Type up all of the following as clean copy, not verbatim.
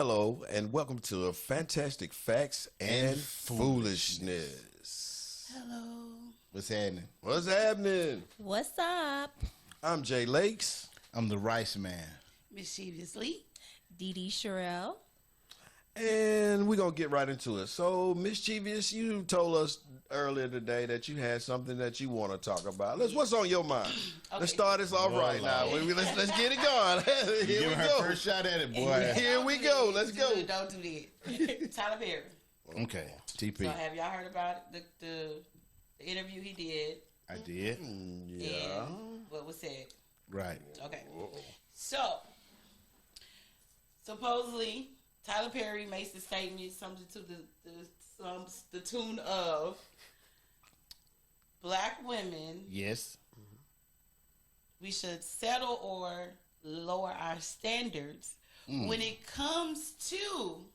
Hello, and welcome to Fantastic Facts and Foolishness. Hello. What's happening? What's happening? What's up? I'm Jay Lakes. I'm the Rice Man. Mischievously. Dee Dee Sherelle. And we're going to get right into it. So, Mischievous, you told us earlier today that you had something that you want to talk about. What's on your mind? Okay. Let's start this off right now. Let's get it going. Here Give we her go. first shot at it, boy. Here we go. Let's go. Don't do that. Tyler Perry. Okay, TP. So have y'all heard about the interview he did? I did. Yeah. And what was said? Right. Okay. So supposedly Tyler Perry makes the statement something to the tune of black women. Yes. We should settle or lower our standards when it comes to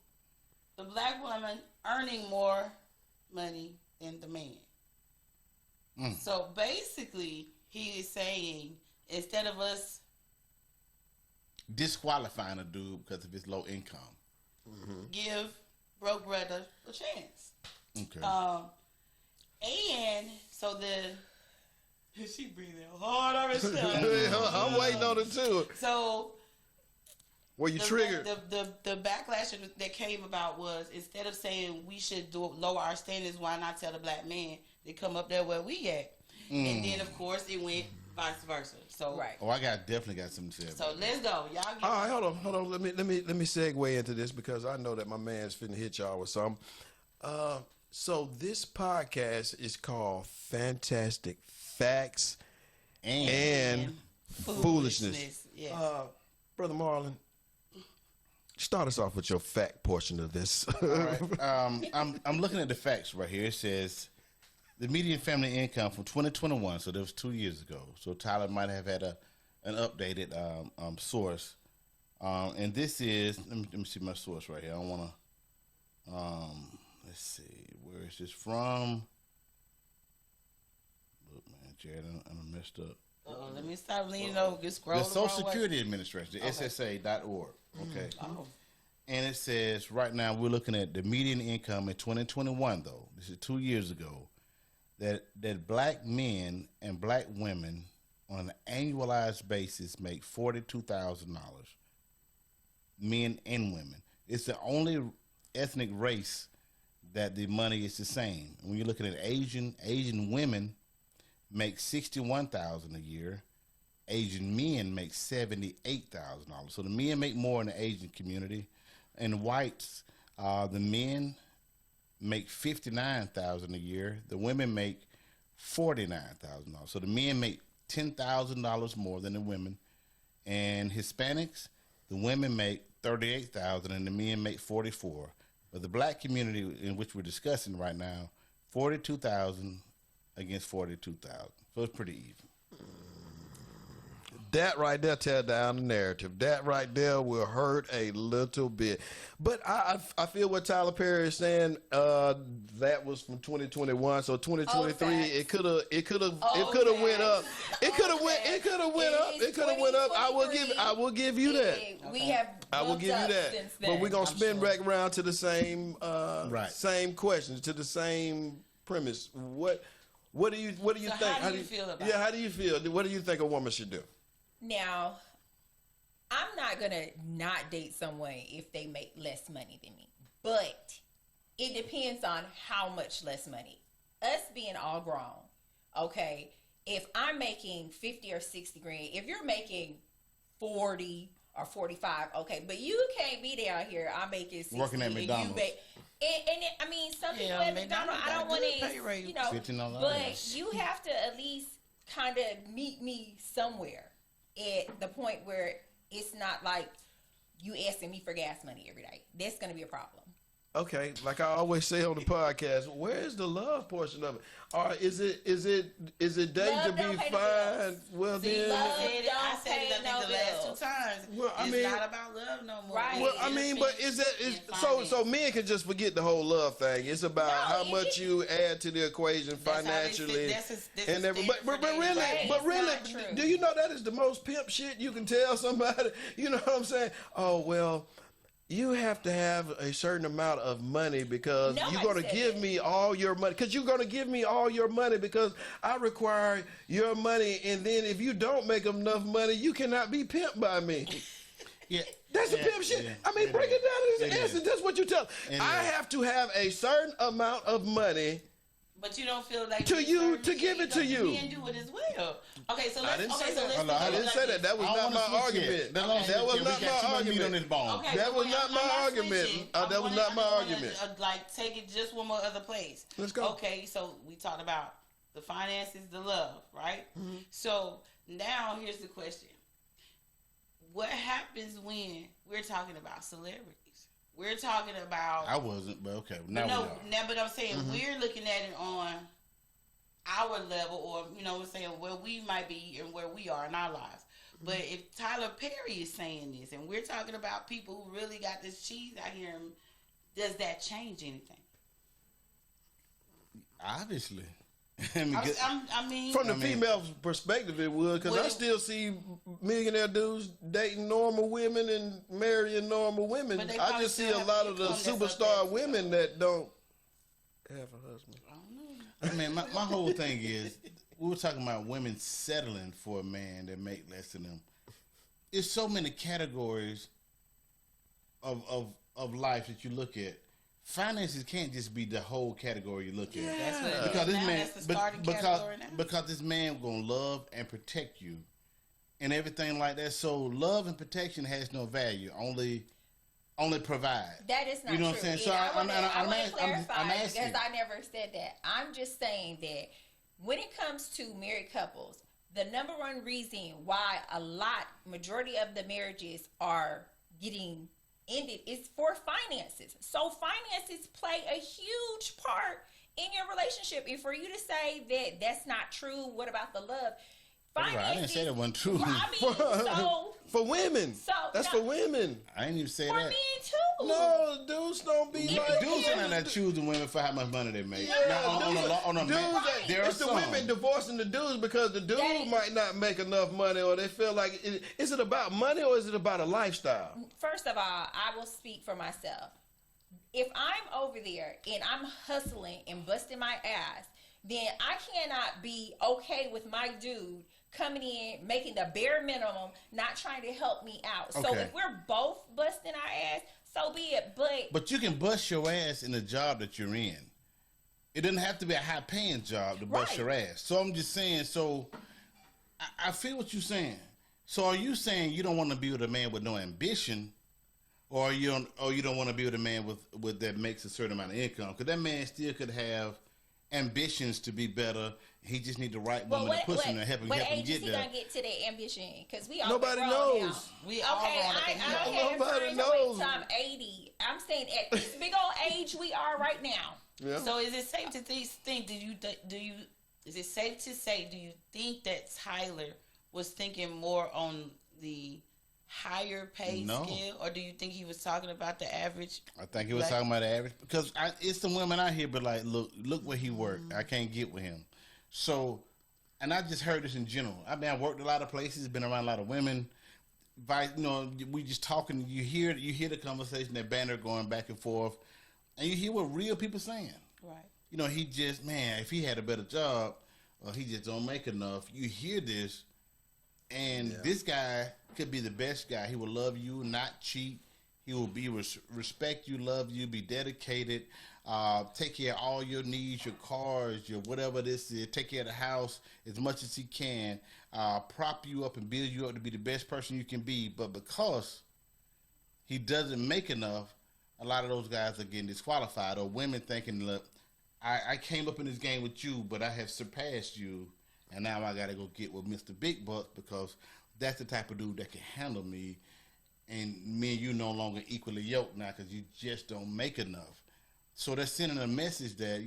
the black woman earning more money than the man. So basically, he is saying instead of us Disqualifying a dude because of his low income. give broke brother a chance. Okay. And so she breathing hard on herself. I'm waiting on it too. So Were you triggered? The backlash that came about was instead of saying we should lower our standards, why not tell the black man to come up there where we at? And then of course it went vice versa. So Right. Oh, I definitely got something to say. So let's go, y'all. Get All right, hold on. Let me segue into this because I know that my man's finna hit y'all with something. So this podcast is called Fantastic Facts and Foolishness. Yes. Brother Marlon, start us off with your fact portion of this. All right. I'm looking at the facts right here. It says the median family income from 2021, so that was 2 years ago. So Tyler might have had an updated source. And this is, let me see my source right here. I don't want to, let's see, where is this from? Look, man, Jared, I'm messed up. Let me stop leaning over. Just scroll The the Social wrong way. Security Administration, the SSA.org. Okay. Oh. And it says right now we're looking at the median income in 2021, though. This is 2 years ago. That black men and black women on an annualized basis make $42,000. Men and women. It's the only ethnic race that the money is the same. When you're looking at Asian women make $61,000 a year. Asian men make $78,000. So the men make more in the Asian community. And whites, the men make $59,000 a year. The women make $49,000. So the men make $10,000 more than the women. And Hispanics, the women make $38,000 and the men make $44,000. But the black community in which we're discussing right now, $42,000 against $42,000. So it's pretty even. That right there tear down the narrative. That right there will hurt a little bit. But I feel what Tyler Perry is saying. That was from 2021. So 2023, it could have went up. It could have went up. I will give you that. We have. I will give you that. But we're gonna spin back around to the same same questions, to the same premise. What do you think? How do you feel about it? Yeah, how do you feel? What do you think a woman should do? Now, I'm not gonna not date someone if they make less money than me, but it depends on how much less money. Us being all grown, okay. If I'm making 50 or 60 grand, if you're making 40 or 45, okay, but you can't be down here. I'm making 60 working at McDonald's. I mean, some people at McDonald's, I don't want to, you know, $15. but you have to at least kind of meet me somewhere at the point where it's not like you asking me for gas money every day. That's going to be a problem. Okay, like I always say on the podcast, where's the love portion of it? Or is it dating to be fine? Well, then I said it. I think the last 2 times. Well, I mean, it's not about love no more. Right. Well, I mean, but so men can just forget the whole love thing. It's about how much you add to the equation financially and everything. But really, do you know that is the most pimp shit you can tell somebody? You know what I'm saying? Oh well, you have to have a certain amount of money because Nobody you're going to said give that. me all your money. Because you're going to give me all your money because I require your money. And then if you don't make enough money, you cannot be pimped by me. Yeah, That's the pimp shit. I mean, break it down in It essence. is. That's what you tell. It I is. have to have a certain amount of money. But you don't feel like To it's you, certain to give it to things, you. Men do it as well. Okay, so let's. didn't Okay, say so that. let's. Hold on, I didn't say that. That was I not don't my wanna switch argument. yet. That don't That was switch yet. not We my got too much meat on argument. this bone. Okay, That was not my I'm argument. switching. That was not my argument. Like, take it just one more other place. Let's go. Okay, so we talked about the finances, the love, right? Mm-hmm. So now here's the question: what happens when we're talking about celebrities? We're talking about. I wasn't, but okay. Now no, we are. now, but I'm saying Mm-hmm. we're looking at it on our level, or you know, what I'm saying where we might be and where we are in our lives. But if Tyler Perry is saying this, and we're talking about people who really got this cheese out here, does that change anything? Obviously. I mean, I mean, From the female perspective, it would, because I Well- still see millionaire dudes dating normal women and marrying normal women. But they I probably just see still a have lot of the income that's up superstar there. women that don't have a husband. I don't know. I mean, my whole thing is, we were talking about women settling for a man that make less than them. There's so many categories of life that you look at. Finances can't just be the whole category you look at. That's what it is. Because this Now man, that's the starting category now. because this man gonna love and protect you, and everything like that. So love and protection has no value. Only provide. That is not You know true. what I'm saying? And So I I'm want to asking- clarify I'm asking. because I never said that. I'm just saying that when it comes to married couples, the number one reason why majority of the marriages are getting ended is for finances. So finances play a huge part in your relationship. And for you to say that that's not true, what about the love? I didn't say that wasn't true. Well, I mean, so For women. So, That's no. for women. I didn't even say for that. men too. No, dudes don't be like Dudes are not choosing women for how much money they make. Yeah, Now, on a dudes, man, that- there are it's the some. women divorcing the dudes because the dude That is- might not make enough money, or they feel like is it about money or is it about a lifestyle? First of all, I will speak for myself. If I'm over there and I'm hustling and busting my ass, then I cannot be okay with my dude coming in, making the bare minimum, not trying to help me out. So Okay. if we're both busting our ass, so be it. But you can bust your ass in the job that you're in. It doesn't have to be a high paying job to bust Right. your ass. So I'm just saying, I feel what you're saying. So are you saying you don't want to be with a man with no ambition, or you don't want to be with a man with that makes a certain amount of income? Because that man still could have ambitions to be better. He just need the right woman to push him to help him what get age is he there. gonna get to that ambition? Because we all Nobody grown knows. Now. We all Okay, grown up I in had here. Nobody friends knows. wait till I'm 80. I'm saying at this big old age we are right now. Yeah. So is it safe to think? Is it safe to say? Do you think that Tyler was thinking more on the higher pay No. scale, or do you think he was talking about the average? I think he was Black- talking about the average because it's some women out here, but like, look where he worked. I can't get with him. So, and I just heard this in general. I mean, I worked a lot of places, been around a lot of women. We just talking. You hear the conversation, that banter going back and forth, and you hear what real people saying. Right. He just, man, if he had a better job, or he just don't make enough. You hear this, and this guy could be the best guy. He will love you, not cheat. He will be respect you, love you, be dedicated, take care of all your needs, your cars, your whatever this is. Take care of the house as much as he can. Prop you up and build you up to be the best person you can be. But because he doesn't make enough, a lot of those guys are getting disqualified, or women thinking, look, I came up in this game with you, but I have surpassed you, and now I got to go get with Mr. Big Bucks because that's the type of dude that can handle me, and me and you no longer equally yoked now because you just don't make enough. So they're sending a message that,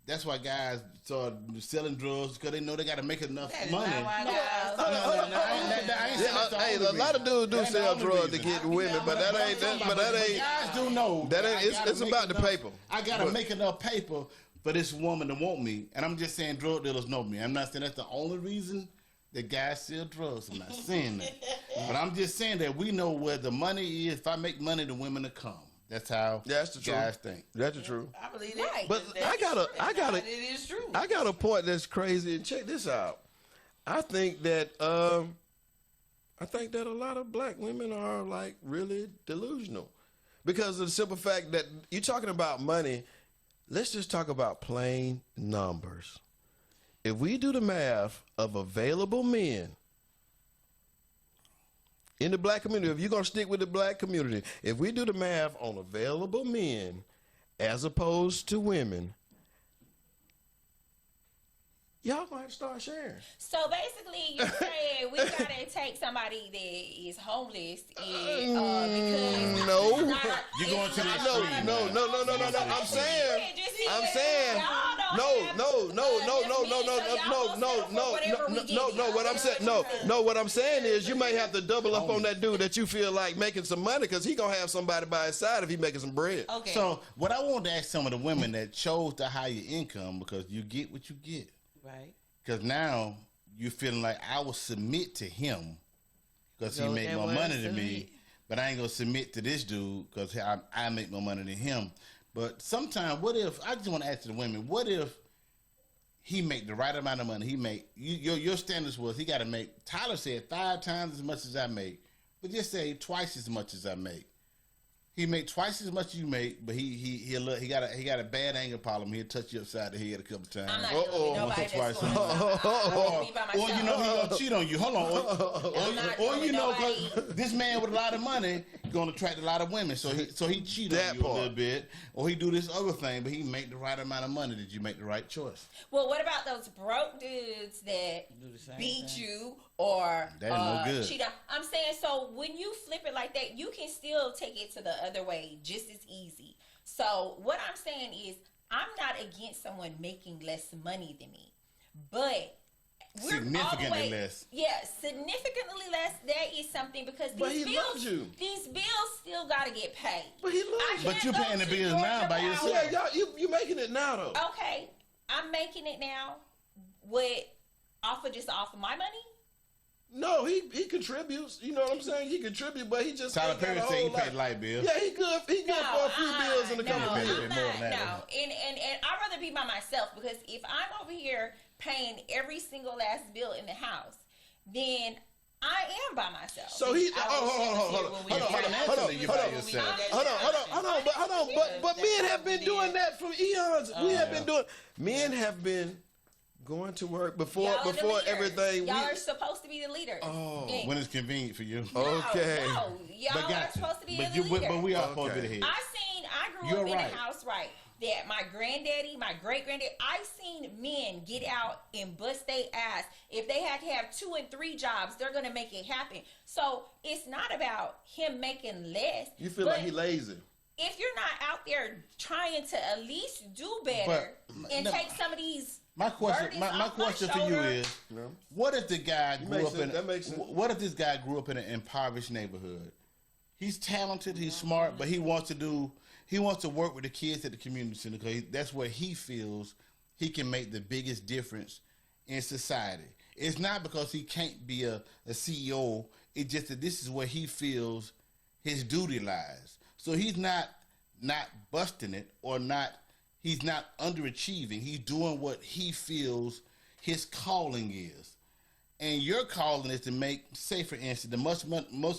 that's why guys start selling drugs, because they know they got to make enough That is money. not why No. guys- No, I ain't saying that's the Hey, only a lot of reason. dudes do That's the sell only drugs to reason. get women, but that ain't. Guys do know. That ain't. I It's gotta make about the enough- paper. I gotta make enough paper for this woman to want me, and I'm just saying drug dealers know me. I'm not saying that's the only reason, that guys sell drugs. I'm not saying that. But I'm just saying that we know where the money is. If I make money, the women will come. That's how That's the guys truth. think. That's the truth. I believe that. Right. But I got It is true. I got a point that's crazy. And check this out. I think that a lot of black women are like really delusional because of the simple fact that you're talking about money. Let's just talk about plain numbers. If we do the math of available men in the black community, if you're going to stick with the black community, if we do the math on available men as opposed to women, y'all going to have to start sharing. So basically, you're saying we gotta take somebody that is homeless and, because No. it's not- You're going it's to the not- street. No. I'm saying. What I'm saying is you may have to double up on that dude that you feel like making some money because he gonna have somebody by his side if he making some bread. Okay. So what I wanted to ask some of the women that chose the higher income, because you get what you get. right. Because now you're feeling like I will submit to him because he Go make that more way, money than submit. me. But I ain't gonna submit to this dude because I make more money than him. But sometimes, what if I just want to ask the women? What if he make the right amount of money? He make your standards was he got to make. Tyler said 5 times as much as I make, but just say twice as much as I make. He make twice as much as you make, but he got a bad anger problem. He'll touch you upside the head a couple times. I'm not dealing with nobody that's Twice. going to be by Or you know he gonna cheat on you. Hold on. I'm not Or dealing you with know, nobody. 'cause this man with a lot of money gonna attract a lot of women. So he cheat on That you part. a little bit, or he do this other thing, but he make the right amount of money. Did you make the right choice? Well, what about those broke dudes that Do the same beat thing. you or That ain't no good. cheat on? I'm saying, so when you flip it like that, you can still take it to the other way just as easy. So what I'm saying is, I'm not against someone making less money than me, but we're all the Significantly way, less. Yeah, significantly less. That is something because But these he bills, loves you. these bills still gotta get paid. But he I loves you. But can't you go paying the to bills Georgia now by Power. yourself. Yeah, you making it now though. Okay, I'm making it now. What off of my money? No, he contributes. You know what I'm saying? He contributes, but he just Tyler ain't got Perry a said he whole lot. paid light bill. Yeah, he good. He good for a few bills and a couple no, bills. bills. I'm More not, than that, no. And I'd rather be by myself because if I'm over here paying every single last bill in the house, then I am by myself. So he. I Oh, will hold on. share with you when we Financially, you by Hold on. yourself. Hold on. But men have been doing that for eons. We have been doing. Men have been going to work before Y'all are the leaders. everything. Y'all are supposed to be the leaders. Oh. And- When it's convenient for you. Okay. No, y'all are gotcha. supposed to be But the leaders. but we are supposed to be the head. I grew You're up in right. a house, right, that my granddaddy, my great granddaddy, I seen men get out and bust their ass. If they had to have 2 and 3 jobs, they're gonna make it happen. So it's not about him making less. You feel but like he lazy. if you're not out there trying to at least do better and no, take some of these My question, burdens my off question to you shoulder. is, No. what if the guy grew makes up sense. in? That makes sense. What if this guy grew up in an impoverished neighborhood? He's talented, he's smart, but he wants to work with the kids at the community center because that's where he feels he can make the biggest difference in society. It's not because he can't be a CEO. It's just that this is where he feels his duty lies. So he's not busting it or not. He's not underachieving. He's doing what he feels his calling is. And your calling is to make, say for instance, the most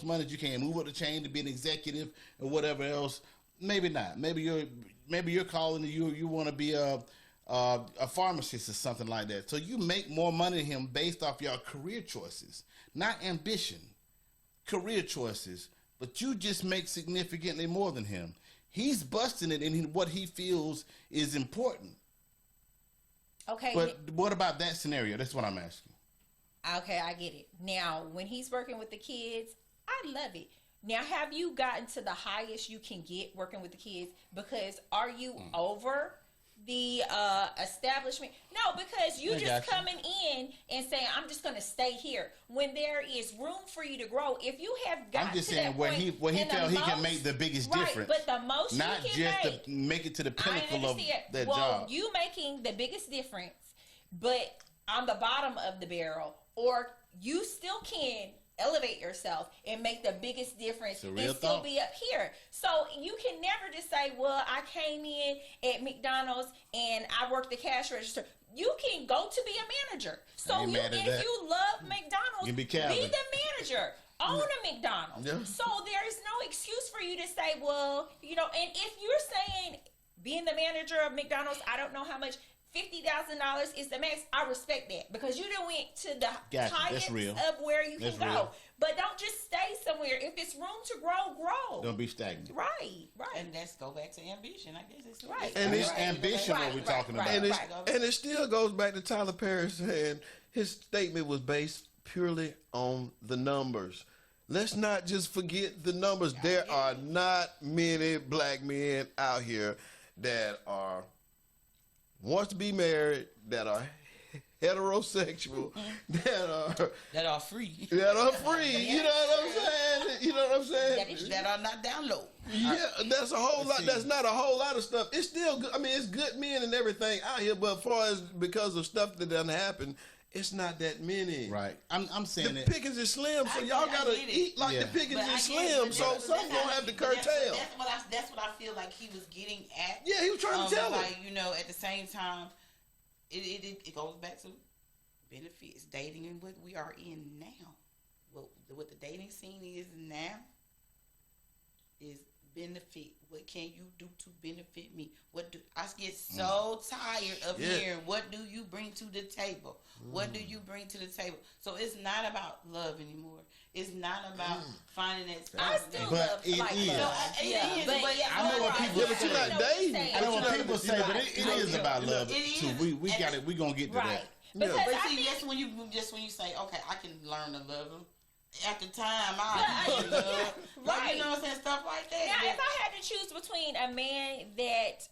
money that you can, move up the chain to be an executive or whatever else. Maybe not. Maybe you're calling you want to be a pharmacist or something like that. So you make more money than him based off your career choices, not ambition. Career choices, but you just make significantly more than him. He's busting it in what he feels is important. Okay. But what about that scenario? That's what I'm asking. Okay, I get it. Now, when he's working with the kids, I love it. Now, have you gotten to the highest you can get working with the kids? Because are you over the establishment? No, because you I just got you. coming in and saying, I'm just going to stay here. When there is room for you to grow, if you have got I'm just to saying that where point, he and the felt he can most- make the biggest right, difference. but the most not you can just to make it to the I pinnacle of understand. that well, job. you making the biggest difference, but on the bottom of the barrel, or you still can elevate yourself and make the biggest difference and real still thought. be up here. So you can never just say, well, I came in at McDonald's and I worked the cash register. You can go to be a manager. So ain't mad at if that. you love McDonald's, You be be Calvin. the manager. Own a McDonald's. Yeah. So there is no excuse for you to say, well, you know, and if you're saying being the manager of McDonald's, I don't know how much, $50,000 is the max. I respect that because you done went to the Gotcha. That's highest real. of where you That's can go. real. But don't just stay somewhere. If it's room to grow, grow. Don't be stagnant. Right. And let's go back to ambition. I guess it's Right. And it's ambition what we're talking about. And, Right. and it still goes back to Tyler Perry saying his statement was based purely on the numbers. Let's not just forget the numbers. There are not many black men out here that are wants to be married, that are heterosexual, that are free. that are free. You know what I'm saying? You know what I'm saying? That is That are not down low. Yeah, that's a whole lot. see. That's not a whole lot of stuff. It's still good. I mean, it's good men and everything out here, but as far as because of stuff that doesn't happen, it's not that many. Right. I'm saying The that. pickings is slim, so I y'all get gotta it. eat like Yeah. the pickings But I is get it, slim, but so that's- some that's gonna how have to he- but curtail. That's what I feel like he was getting at. Yeah, he was trying to tell like, her. you know, at the same time, it goes back to benefits, dating, and what we are in now. What the dating scene is now is benefit. What can you do to benefit me? I get so tired of Yeah. hearing what do you bring to the table? What do you bring to the table? So it's not about love anymore. It's not about finding that. I still But love it like is. love. No, it Yeah, is, but but yeah, I know what right. people Yeah, but you're say. not dating. I know what people say, but it Right. is about love It too. is. We got it. We gonna get to Right. that. Because Yeah. But I see, think that's when you say, okay, I can learn to love him. At the time, Yeah, I didn't love. Like, right. you know what I'm saying? Stuff like that. now, Yeah. if I had to choose between a man that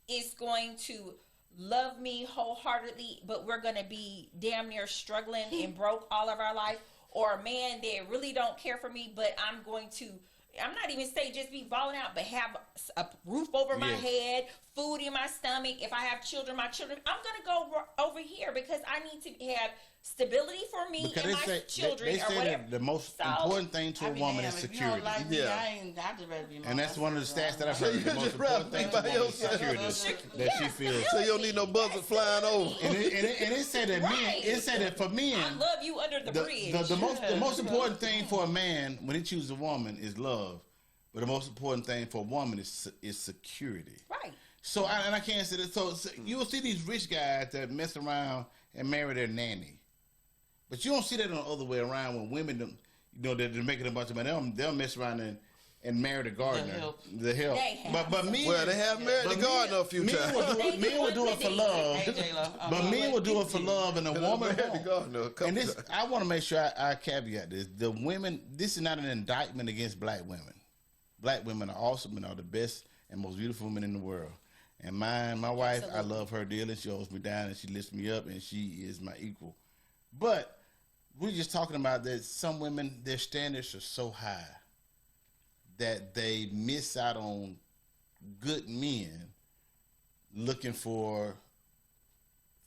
is going to love me wholeheartedly, but we're going to be damn near struggling and broke all of our life, or a man that really don't care for me, but I'm not even say just be balling out, but have a roof over my Yeah. head, food in my stomach. If I have children, my children, I'm going to go over here because I need to have stability for me Because and they my say children they or say whatever. that the most So, important thing to I a be woman damned, is if you don't security. like me, Yeah. I'd just rather be my And that's one of the stats that I've So heard. you The most just important rather thing be to a by woman is yourself. security. That she feels. So you don't need no buzzard flying over. And it said that men. Right. It said that for I men, love you under the bridge. the most important thing for a man when he chooses a woman is love, but the most important thing for a woman is security. Right. So I can't say that. So you will see these rich guys that mess around and marry their nanny, but you don't see that on the other way around when women, they're making a bunch of money. They'll mess around and marry the gardener, the help. They have. But men, Well, they have married the but gardener a few men times. will do it for love. Hey, J-Lo, But men will do it for love, and a woman married the won't. gardener a couple And this, times. I want to make sure I caveat this: the women. This is not an indictment against black women. Black women are awesome and are the best and most beautiful women in the world. And my wife, I Absolutely. love her dearly. She holds me down and she lifts me up, and she is my equal. But we're just talking about that some women, their standards are so high that they miss out on good men looking for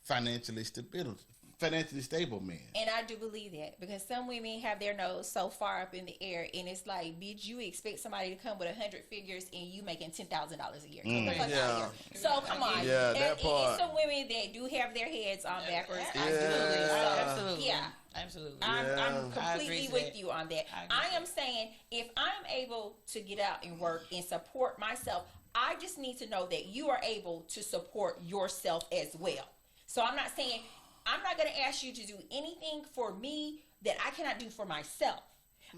financially stable men. And I do believe that because some women have their nose so far up in the air, and it's like, bitch, you expect somebody to come with 100 figures and you making $10,000 a year. Come the fuck out Yeah. of here. So come on. Yeah, And that part. It's some women that do have their heads on backwards. Absolutely. Yeah. Absolutely. Yeah. Absolutely. I'm Yeah. I agree completely to with that. you on that. I agree I to am saying if I'm able to get out and work and support myself, I just need to know that you are able to support yourself as well. So I'm not saying I'm not going to ask you to do anything for me that I cannot do for myself.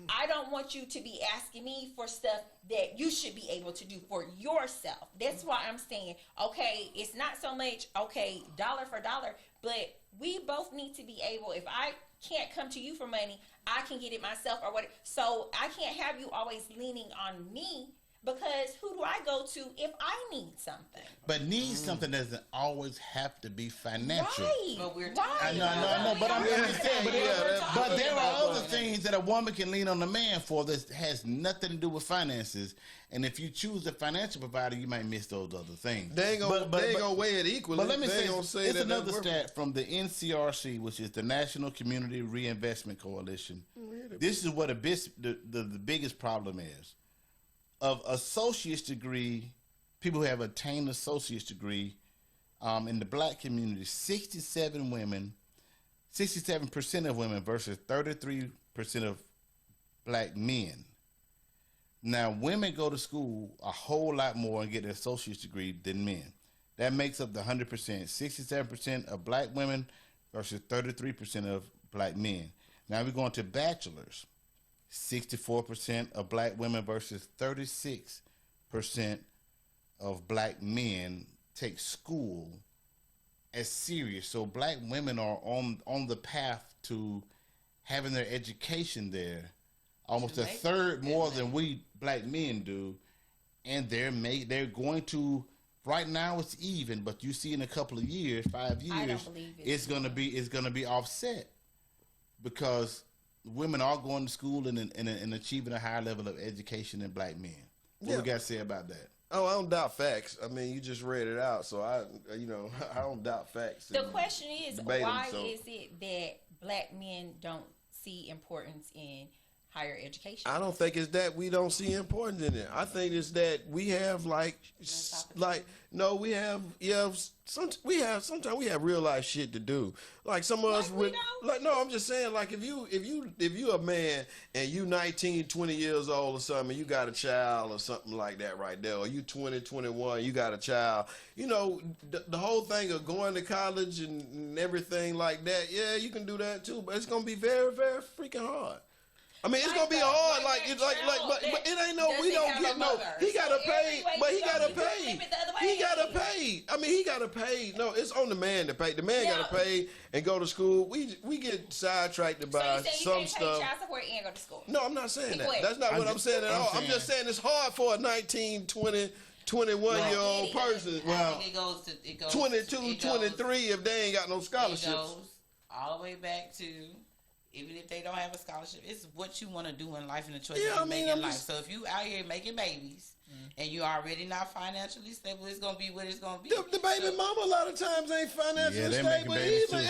I don't want you to be asking me for stuff that you should be able to do for yourself. That's why I'm saying, okay, it's not so much, okay, dollar for dollar, but we both need to be able, if I can't come to you for money, I can get it myself or what. So I can't have you always leaning on me. Because who do I go to if I need something? But need something doesn't always have to be financial. Right. But we're right. I know, but I'm just saying. But there are other about things that a woman can lean on the man for that has nothing to do with finances. And if you choose a financial provider, you might miss those other things. They ain't gonna weigh it equally. But let me They say, ain't gonna say it's that another that's worth stat from the NCRC, which is the National Community Reinvestment Coalition. This is what the biggest problem is. Of associate's degree, people who have attained associate's degree in the black community, 67% of women versus 33% of black men. Now, women go to school a whole lot more and get an associate's degree than men. That makes up the 100%. 67% of black women versus 33% of black men. Now we're going to bachelor's. 64% of black women versus 36% of black men take school as serious. So black women are on the path to having their education there, almost a third more than we black men do, and they're going to. Right now it's even, but you see in a couple of years, 5 years, I don't believe it's gonna be offset because women are going to school and achieving a higher level of education than black men. What we got to say about that? Oh, I don't doubt facts. I mean, you just read it out, so I don't doubt facts. The question is, debate 'em, why so. is it that black men don't see importance in higher education? I don't think it's that we don't see importance in it. I think it's that we have sometimes we have real life shit to do. Like some of us we don't? I'm just saying, like if you a man and you 19, 20 years old or something, and you got a child or something like that right there, or you 20, 21, you got a child, the whole thing of going to college and everything like that, yeah, you can do that too, but it's gonna be very, very freaking hard. I mean, it's gonna be hard. But it ain't no. We don't get no. He gotta pay, but he gotta pay. He gotta pay. I mean, he gotta pay. No, it's on the man to pay. The man gotta pay and go to school. We get sidetracked by some stuff. Pay child support and go to school. No, I'm not saying that. That's not what I'm saying at all. I'm just saying it's hard for a 19, 20, 21-year-old person. Well, it goes 22, 23 if they ain't got no scholarships. It goes all the way back to. Even if they don't have a scholarship, it's what you want to do in life and the choices you make in life. So if you out here making babies and you already not financially stable, it's gonna be what it's gonna be. The baby mama a lot of times ain't financially stable either.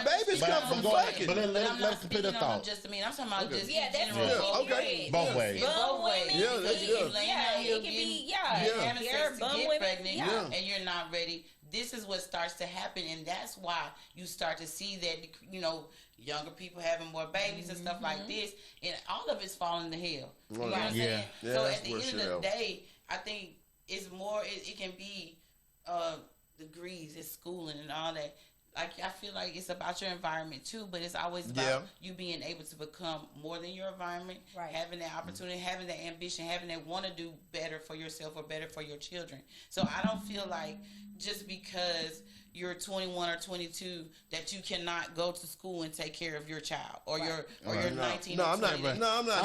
Babies come from fucking. But let's complete a thought. Just I'm talking about just general. Okay. Both ways. Bum women. It can be having sex to get pregnant and you're not ready. This is what starts to happen, and that's why you start to see that younger people having more babies and stuff like this, and all of it's falling to hell. You know what I'm saying? So at the end of the day, I think it's more. It can be degrees, it's schooling and all that. Like I feel like it's about your environment too, but it's always about you being able to become more than your environment, having that opportunity, having that ambition, having that want to do better for yourself or better for your children. So I don't feel like just because you're 21 or 22 that you cannot go to school and take care of your child or your 19. I'm not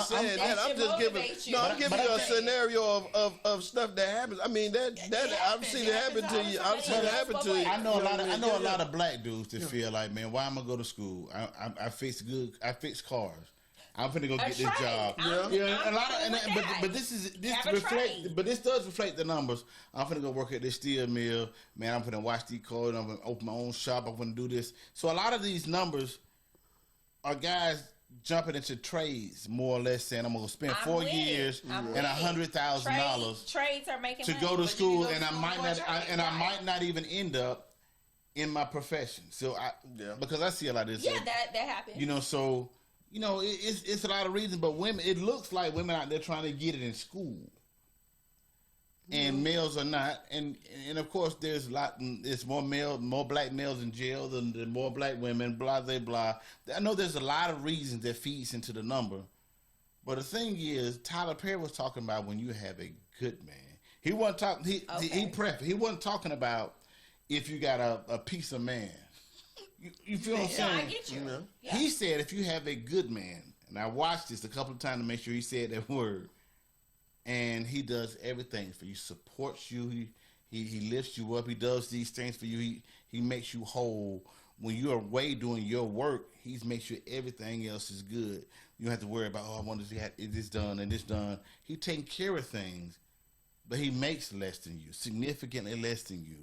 saying that. I'm just giving you a scenario of stuff that happens. I mean I've seen it happen to you. I've seen it happen to you. I know a lot of black dudes that feel like, man, why am I go to school? I fix cars. I'm finna go get this job. But this does reflect the numbers. I'm finna go work at this steel mill. Man, I'm finna wash these clothes. I'm gonna open my own shop. I'm gonna do this. So a lot of these numbers are guys jumping into trades, more or less, saying I'm gonna spend 4 years and $100,000 trades are making to money. go to school, and I might not even end up in my profession. So because I see a lot of this. Yeah, that happens. So. It's a lot of reasons, but women, it looks like women out there trying to get it in school, and males are not. And of course, there's more black males in jail than more black women. Blah blah blah. I know there's a lot of reasons that feeds into the number, but the thing is, Tyler Perry was talking about when you have a good man. He wasn't talking. He wasn't talking about if you got a piece of man. You feel what I'm saying? I get you. Yeah. He said if you have a good man, and I watched this a couple of times to make sure he said that word, and he does everything for you, supports you. He lifts you up. He does these things for you. He makes you whole. When you're away doing your work, he makes sure everything else is good. You don't have to worry about, I wonder if he had this done and this done. He taking care of things, but he makes less than you, significantly less than you.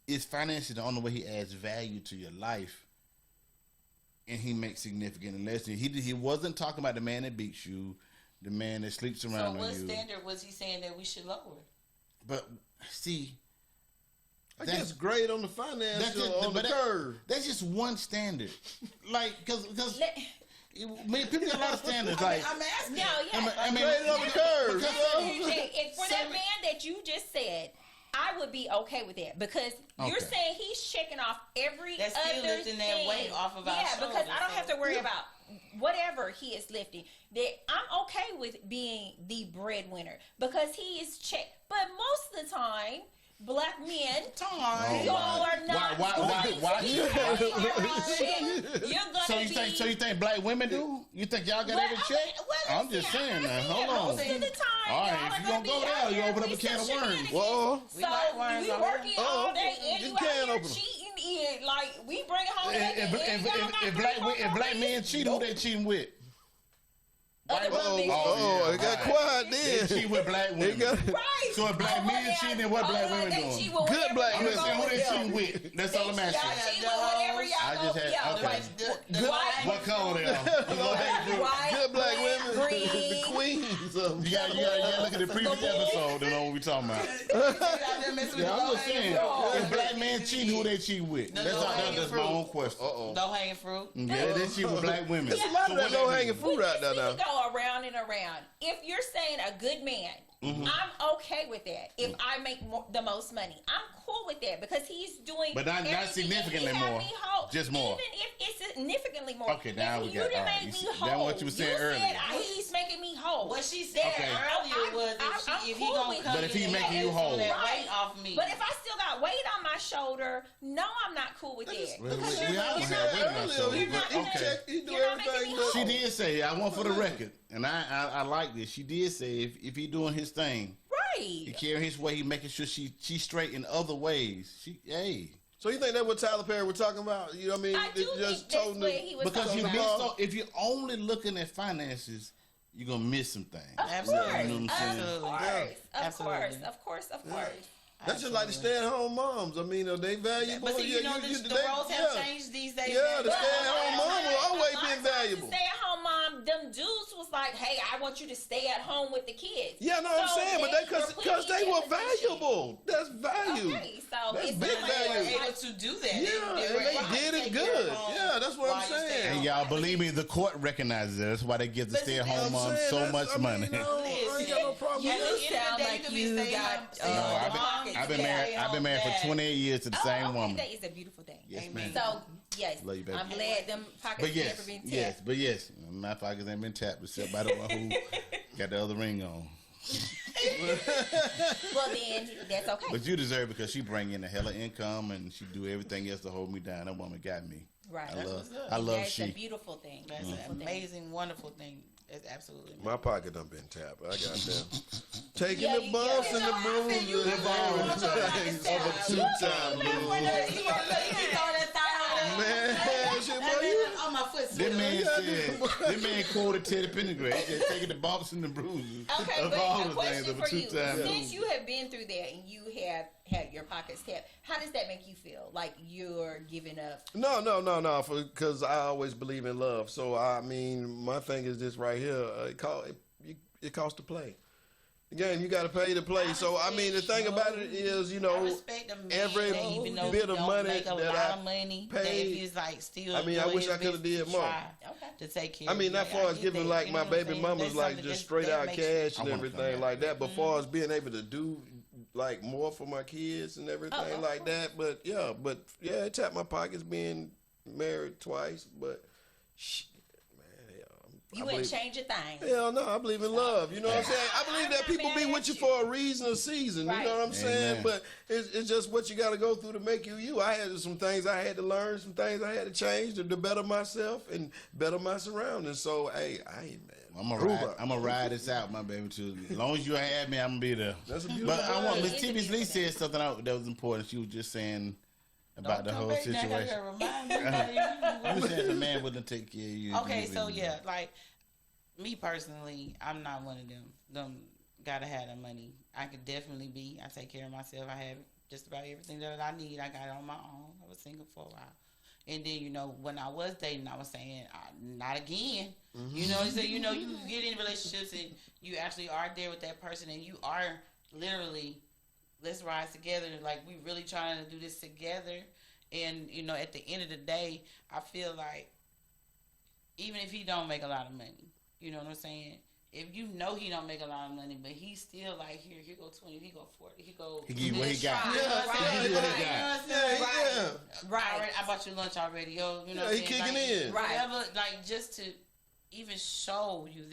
It's financially the only way he adds value to your life, and he makes significantly less than you. He wasn't talking about the man that beats you, the man that sleeps around on you. So what standard was he saying that we should lower? But see, I guess grade on the financial on the curve. That's just one standard. Like, because people got a lot of standards. Like, I'm asking. No, yeah. I mean, Grade on the curve. And for that man that you just said, I would be okay with that because you're saying he's checking off every That's still other lifting that weight off of our shoulders. Yeah, because I don't have to worry Yeah. about whatever he is lifting. That I'm okay with being the breadwinner because he is check. But most of the time, black men, y'all are not. Why? You're gonna So you think black women do? You think y'all got every check? I'm just saying now. Hold on. Most of the time, All right, y'all if are you gonna gonna go be there, out you here open up a with can of some worms. shenanigans. Well, We like worms we over working here. all day Oh, and you you can out here open 'em. cheating. Like we bring home If black men cheat, who they cheating with? It got quiet They then. cheat with black women. Right. So if black men cheating, then what black women doing? Good black I'm women. just saying who they cheating with. That's all I'm asking. I just had What color they are? Good black women. green. The queens of. You gotta look at the previous episode to know what we talking about. Yeah, I'm just saying. If black men cheating, who they cheat with? That's my own question. No hanging fruit. Yeah, they cheat with black women. There's a lot of that low hanging fruit out there We now. can go around and around. If you're saying a good man, I'm okay with that. If I make the most money, I'm cool with that because he's doing. But not everything. significantly He had more. me whole. Just more. Even if it's significantly more. Okay, now if we you got- done all right, made you me see- whole. that's what you were saying said earlier. he's making me whole. What she said Okay. earlier was if he gonna come But if he in making and you whole. that Right. weight off me. But if I still got weight on my shoulder, no, I'm not cool with that. Well, Because we you're all not- have weight on our shoulders, you're not but gonna- okay. He do You're not making everything. me but- She did say, I want for the record, and I like this. She did say if he doing his thing, he Right. carrying his way, he making sure she's straight in other ways. So you think that's what Tyler Perry was talking about? You know what I mean? I do It's think that's told what him- he was Because talking you about. miss if you're only looking at finances, you're gonna miss some things. Absolutely. You know what I'm saying? Of course. That's just like the stay-at-home moms. I mean, are they valuable? But see, you know, the roles have changed these days. Yeah, the But- stay-at-home mom will always A lot been of times valuable. the stay-at-home mom, them dudes was like, "Hey, I want you to stay at home with the kids." Yeah, no, I'm So saying, but they were because putting they you were in a position. valuable. That's value. Okay, so That's it's big not like value. They they were were able to do that. Yeah, and were they able to did it take care good. of home Yeah, that's what I'm while you stay saying. home. And y'all believe me, the court recognizes it. That's why they give the But see, stay-at-home I'm moms saying so that's- much I mean, money. no, I ain't got no problem You with look- it. sound They like could be you staying got. home- staying No, home. I've been married for 28 years to the same okay, woman. that is a beautiful thing. Yes, Amen. ma'am. So yes, Love you, baby. I'm glad them pockets But yes, never been tapped. yes, my pockets ain't been tapped except by the one who got the other ring on. Well then, that's okay. But you deserve it because she bring in a hell of income and she do everything else to hold me down. That woman got me. Right. I love That's a she. beautiful thing. That's an amazing, wonderful thing. It's absolutely My pocket done been tapped. I got them. Taking Yeah, the you- bumps yeah, and the no, I feel you. bruises and everything. Over two times. Man, shit, boy, you. on my foot. That man said, that man quoted Teddy Pendergrass. He said, taking the bumps and the bruises Okay, of but all a the question things of for a you: two-time since lose. you have been through that and you have had your pockets tapped, how does that make you feel? Like you're giving up? No, because I always believe in love. So I mean, my thing is this right here. It costs to play. Again, you got to pay to play. So I mean, the thing about it is, you I know, respect a man every that even though bit he of don't money make a that lot I of money, that paid, if he's like still. I mean, I doing wish I his coulda best did to more. try Okay. To take care. I mean, of not you. far I as get giving that, like you my know what I'm baby saying? mamas That's like something just that- straight that out makes- cash I and wanna come everything back. like that. But far as being able to do like more for my kids and everything like that. But yeah, it tapped my pockets being married twice. But shit, man, You wouldn't change a thing. hell no, I believe in love. You know what I'm saying? I believe that people be with you for a reason, a season. You know what I'm saying? Amen. But it's just what you got to go through to make you. I had some things I had to learn, some things I had to change to better myself and better my surroundings. So hey, I ain't mad I'm gonna Prove ride. it. I'm gonna ride this out, my baby. Too. As long as you have me, I'm gonna be there. That's a beautiful But I want thing. Miss TV's Lee said something out that was important. She was just saying about the Don't whole come back now, situation. gotta remind me that I'm just saying the man wouldn't take care of you. Okay, You so wouldn't. yeah, like me personally, I'm not one of them. Gotta have the money. I could definitely be. I take care of myself. I have just about everything that I need. I got it on my own. I was single for a while, and then when I was dating, I was saying not again. Mm-hmm. So you get in relationships and you actually are there with that person, and you are literally let's rise together. Like we really trying to do this together, and at the end of the day, I feel like even if he don't make a lot of money, you know what I'm saying? If he don't make a lot of money, but he's still like, here go 20, he go 40, he go. He give you what he got. You know what I'm saying? He give you what he got. Right. I bought you lunch already, yo. You know what I'm he saying? kicking Like, in. Whatever, like just to even show you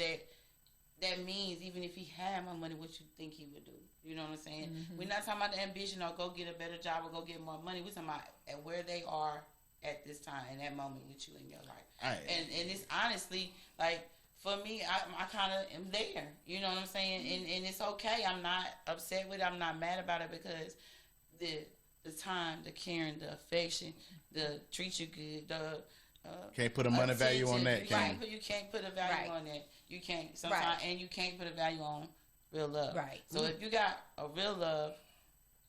that means even if he had my money, what you think he would do. You know what I'm saying? Mm-hmm. We're not talking about the ambition or go get a better job or go get more money. We're talking about at where they are at this time, in that moment with you in your life. Right. And it's honestly, like, for me, I kind of am there. You know what I'm saying? And it's okay. I'm not upset with it. I'm not mad about it because the time, the caring, the affection, the treat you good, the Can't put a money value on that. You can't put a value on that. You can't sometimes, and you can't put a value on real love. Right. So if you got a real love,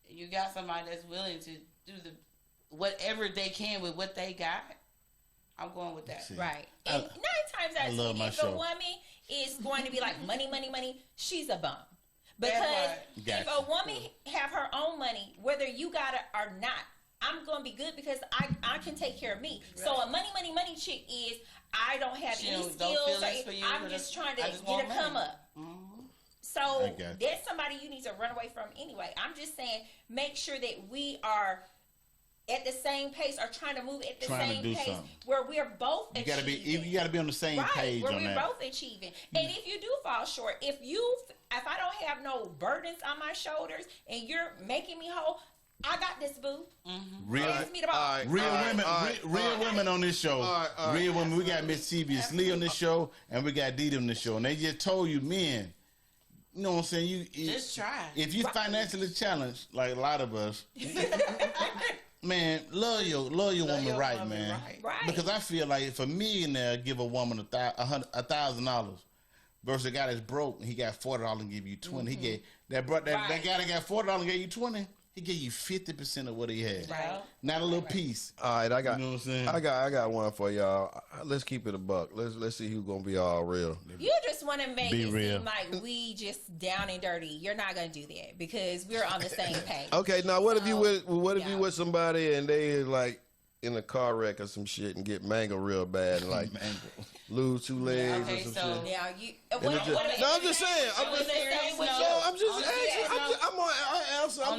you got somebody that's willing to do whatever they can with what they got, I'm going with that. Right. And 9 times out of 10, if a woman is going to be like money, she's a bum. Because if a woman have her own money, whether you got it or not, I'm going to be good because I can take care of me. Right. So a money chick is, I don't have any skills. I'm just trying to get a come up. Mm-hmm. So that's somebody you need to run away from anyway. I'm just saying, make sure that we are at the same pace or trying to move at the same pace something. Where we're both achieving. You got to be on the same page where on we're that. both achieving. And if you do fall short, if I don't have no burdens on my shoulders and you're making me whole, I got this, boo. Mm-hmm. Real women on this show. Real women. We got Miss TV's Lee on this show, and we got Dee on this show, and they just told you, men. You know what I'm saying? You just try. If you financially challenged, like a lot of us, man, love your woman right, man. Right. Because I feel like if a millionaire give a woman $1,000 versus a guy that's broke and he got $40 and give you $20, he gave that guy that got $40 and gave you $20. He gave you 50% of what he had. Right. Not a little piece. All right, I got. You know what I'm saying? I got one for y'all. Let's keep it a buck. Let's see who's gonna be all real. You just want to make it seem like we just down and dirty. You're not gonna do that because we're on the same page. Okay, now what if you with somebody and they like in a car wreck or some shit and get mangled real bad and like lose 2 legs or some shit? Now you. I'm just saying. I'm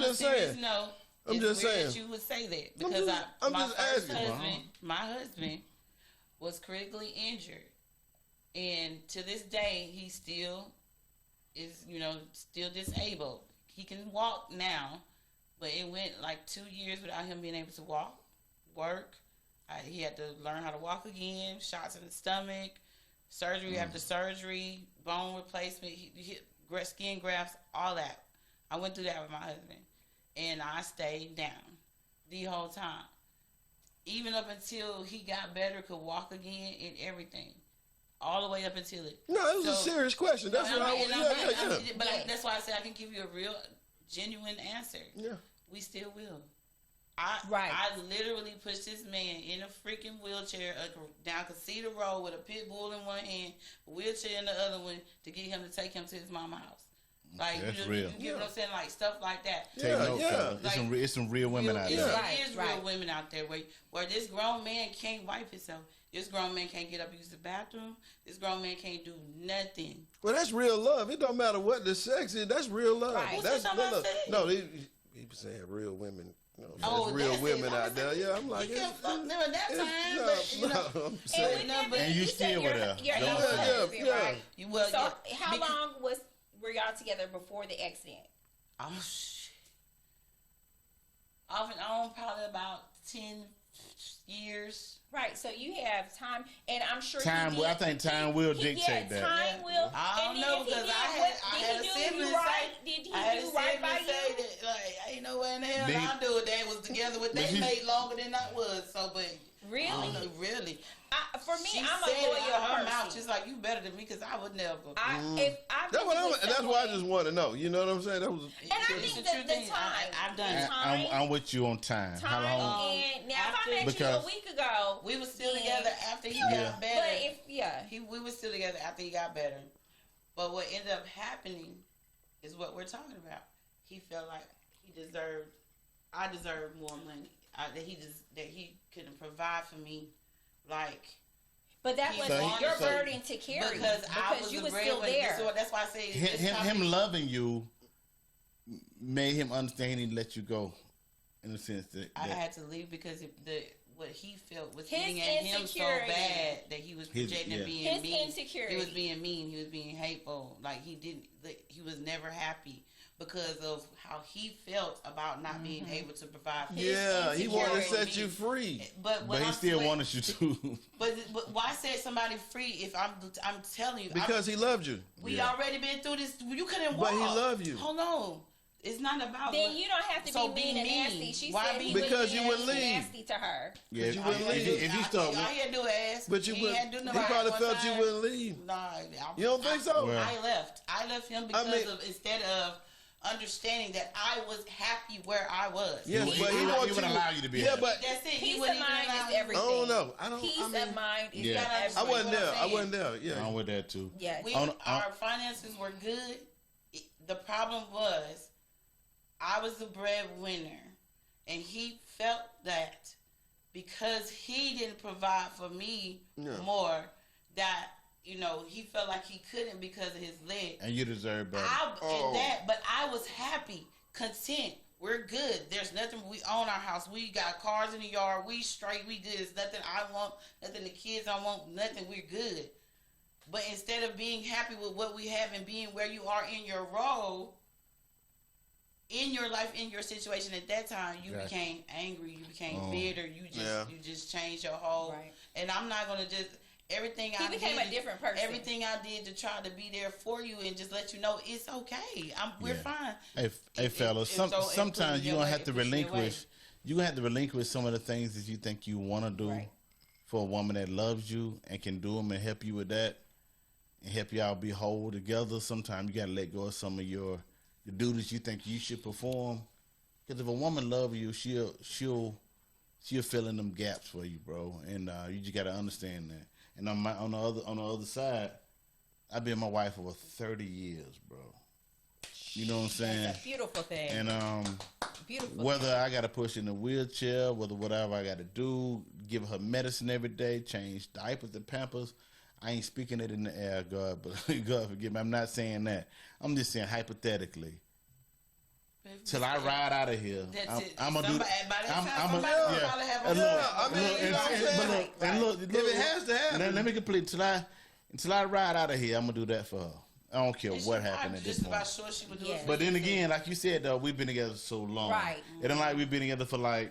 just saying. No. I'm just saying. That you would say that because my husband was critically injured, and to this day he still is, still disabled. He can walk now, but it went like 2 years without him being able to work. He had to learn how to walk again. Shots in the stomach, surgery after surgery, bone replacement, skin grafts, all that. I went through that with my husband. And I stayed down the whole time. Even up until he got better, could walk again and everything. All the way up until it. No, it was a serious question. That's what I want. But that's why I said I can give you a real, genuine answer. Yeah. We still will. I literally pushed this man in a freaking wheelchair down Casita Road with a pit bull in one hand, a wheelchair in the other one to get him to take him to his mama's house. Like, that's real. You know what I'm saying? Like, stuff like that. Take note, like, it's some real women out there. It is real women out there where this grown man can't wipe himself. This grown man can't get up and use the bathroom. This grown man can't do nothing. Well, that's real love. It don't matter what the sex is. That's real love. Right. That's real love. No, he was saying real women. There's real women out there. Yeah, I'm like, you can fuck them at that time, I'm saying, and you still were there. Yeah. So how long were y'all together before the accident? Oh shit. Off and on, probably about 10, years. Right, so you have time, and I'm sure Time. I think time will dictate that. Time will. I don't and then know if he because did I had a did he sibling do you say, right? Did he I had a do right by sibling say you? that like ain't no way in the hell Did he- I'll do it. They was together with they mate longer than I was. So, but I Really? don't know, really. For me, She I'm a said it loyal out of her mouth. person. She's like, you better than me because I would never. That's what that's why I just want to know. You know what I'm saying? That was. And I think the time. I've done it. I'm with you on time. How Time long? and now if I after- met you Because- a week ago, We was still Yeah. together after he Yeah. got better. but if We were still together after he got better. But what ended up happening is what we're talking about. He felt like I deserved more money. That he couldn't provide for me, like. but that He was wanted your to- burden to carry Because I was you the were still breadwinner. there. So that's why I say this Him topic- loving you made him understand he let you go, in the sense that, I had to leave because what he felt was His eating at him so insecurity. bad that he was projecting being His mean. insecurity. He was being mean. He was being hateful. Like he was never happy because of how he felt about not being able to provide for Yeah, he wanted to insecurity. set you free. But but he still wanted you to. But why set somebody free if I'm telling you Because he loved you. we already been through this. You couldn't walk. But he loved you. Hold on. It's not about. Then you don't have to So be mean and mean. nasty. She Why said be- he Because you wouldn't wouldn't be leave. nasty to her. Yeah, you wouldn't leave. if you start, all he had to do was ask. But you he would. had to do He nobody probably one felt you time. wouldn't leave. Nah, You don't think so? Well- I left. I left him because mean- of instead of understanding that I was happy where I was. Yes, He but he would- wants he would you to allow you to be Yeah, happy. but That's it. He Peace of wouldn't even mind allow is me. everything. I don't know. Peace I mean, of mind is Yeah. gotta I wasn't what I'm there. I saying. wasn't there. Yeah. I'm with that too. Yes. Our finances were good. The problem was I was the breadwinner, and he felt that because he didn't provide for me Yeah. more, that he felt like he couldn't because of his leg. And you deserve better. But I was happy, content. We're good. There's nothing. We own our house. We got cars in the yard. We straight. We good. There's nothing I want. Nothing the kids I want. Nothing. We're good. But instead of being happy with what we have and being where you are in your role, in your life, in your situation at that time, you Gotcha. became angry. You became bitter. You just changed your whole. Right. And I'm not gonna just everything I became did. a different person. Everything I did to try to be there for you and just let you know it's okay. We're fine. Hey fellas, sometimes you gonna have to relinquish. You gonna have to relinquish some of the things that you think you want to do Right. for a woman that loves you and can do them and help you with that, and help y'all be whole together. Sometimes you gotta let go of some of your duties you think you should perform. Because if a woman loves you, she'll fill in them gaps for you, bro. And you just gotta understand that. And on the other side, I've been with my wife for 30 years, bro. You know what I'm saying? That's a beautiful thing. And Beautiful. whether I gotta push in a wheelchair, whatever I gotta do, give her medicine every day, change diapers and Pampers. I ain't speaking it in the air, God, but God forgive me. I'm not saying that. I'm just saying hypothetically. Till I ride out of here, I'm gonna do. By that time, I'm somebody will probably have a and Yeah, I mean, you know what I'm saying? and look, If it has to happen. let me complete. Until I ride out of here, I'm gonna do that for her. I don't care And what she happened probably at this just about point. sure she would do Yeah. it. But then again, like you said, though, we've been together so long. Right. It ain't like we've been together for like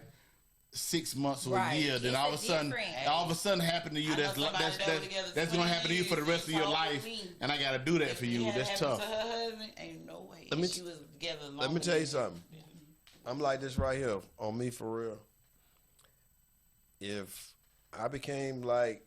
6 months or Right. a year. Then It's all of a sudden happen to you. I know somebody that was together That's gonna 20 happen to you for the years, rest of your they life. fought with me. And I gotta do that for you. That's tough. To her husband, ain't no way. Let me She was together long. Let me tell you something. I'm like this right here on me for real. If I became like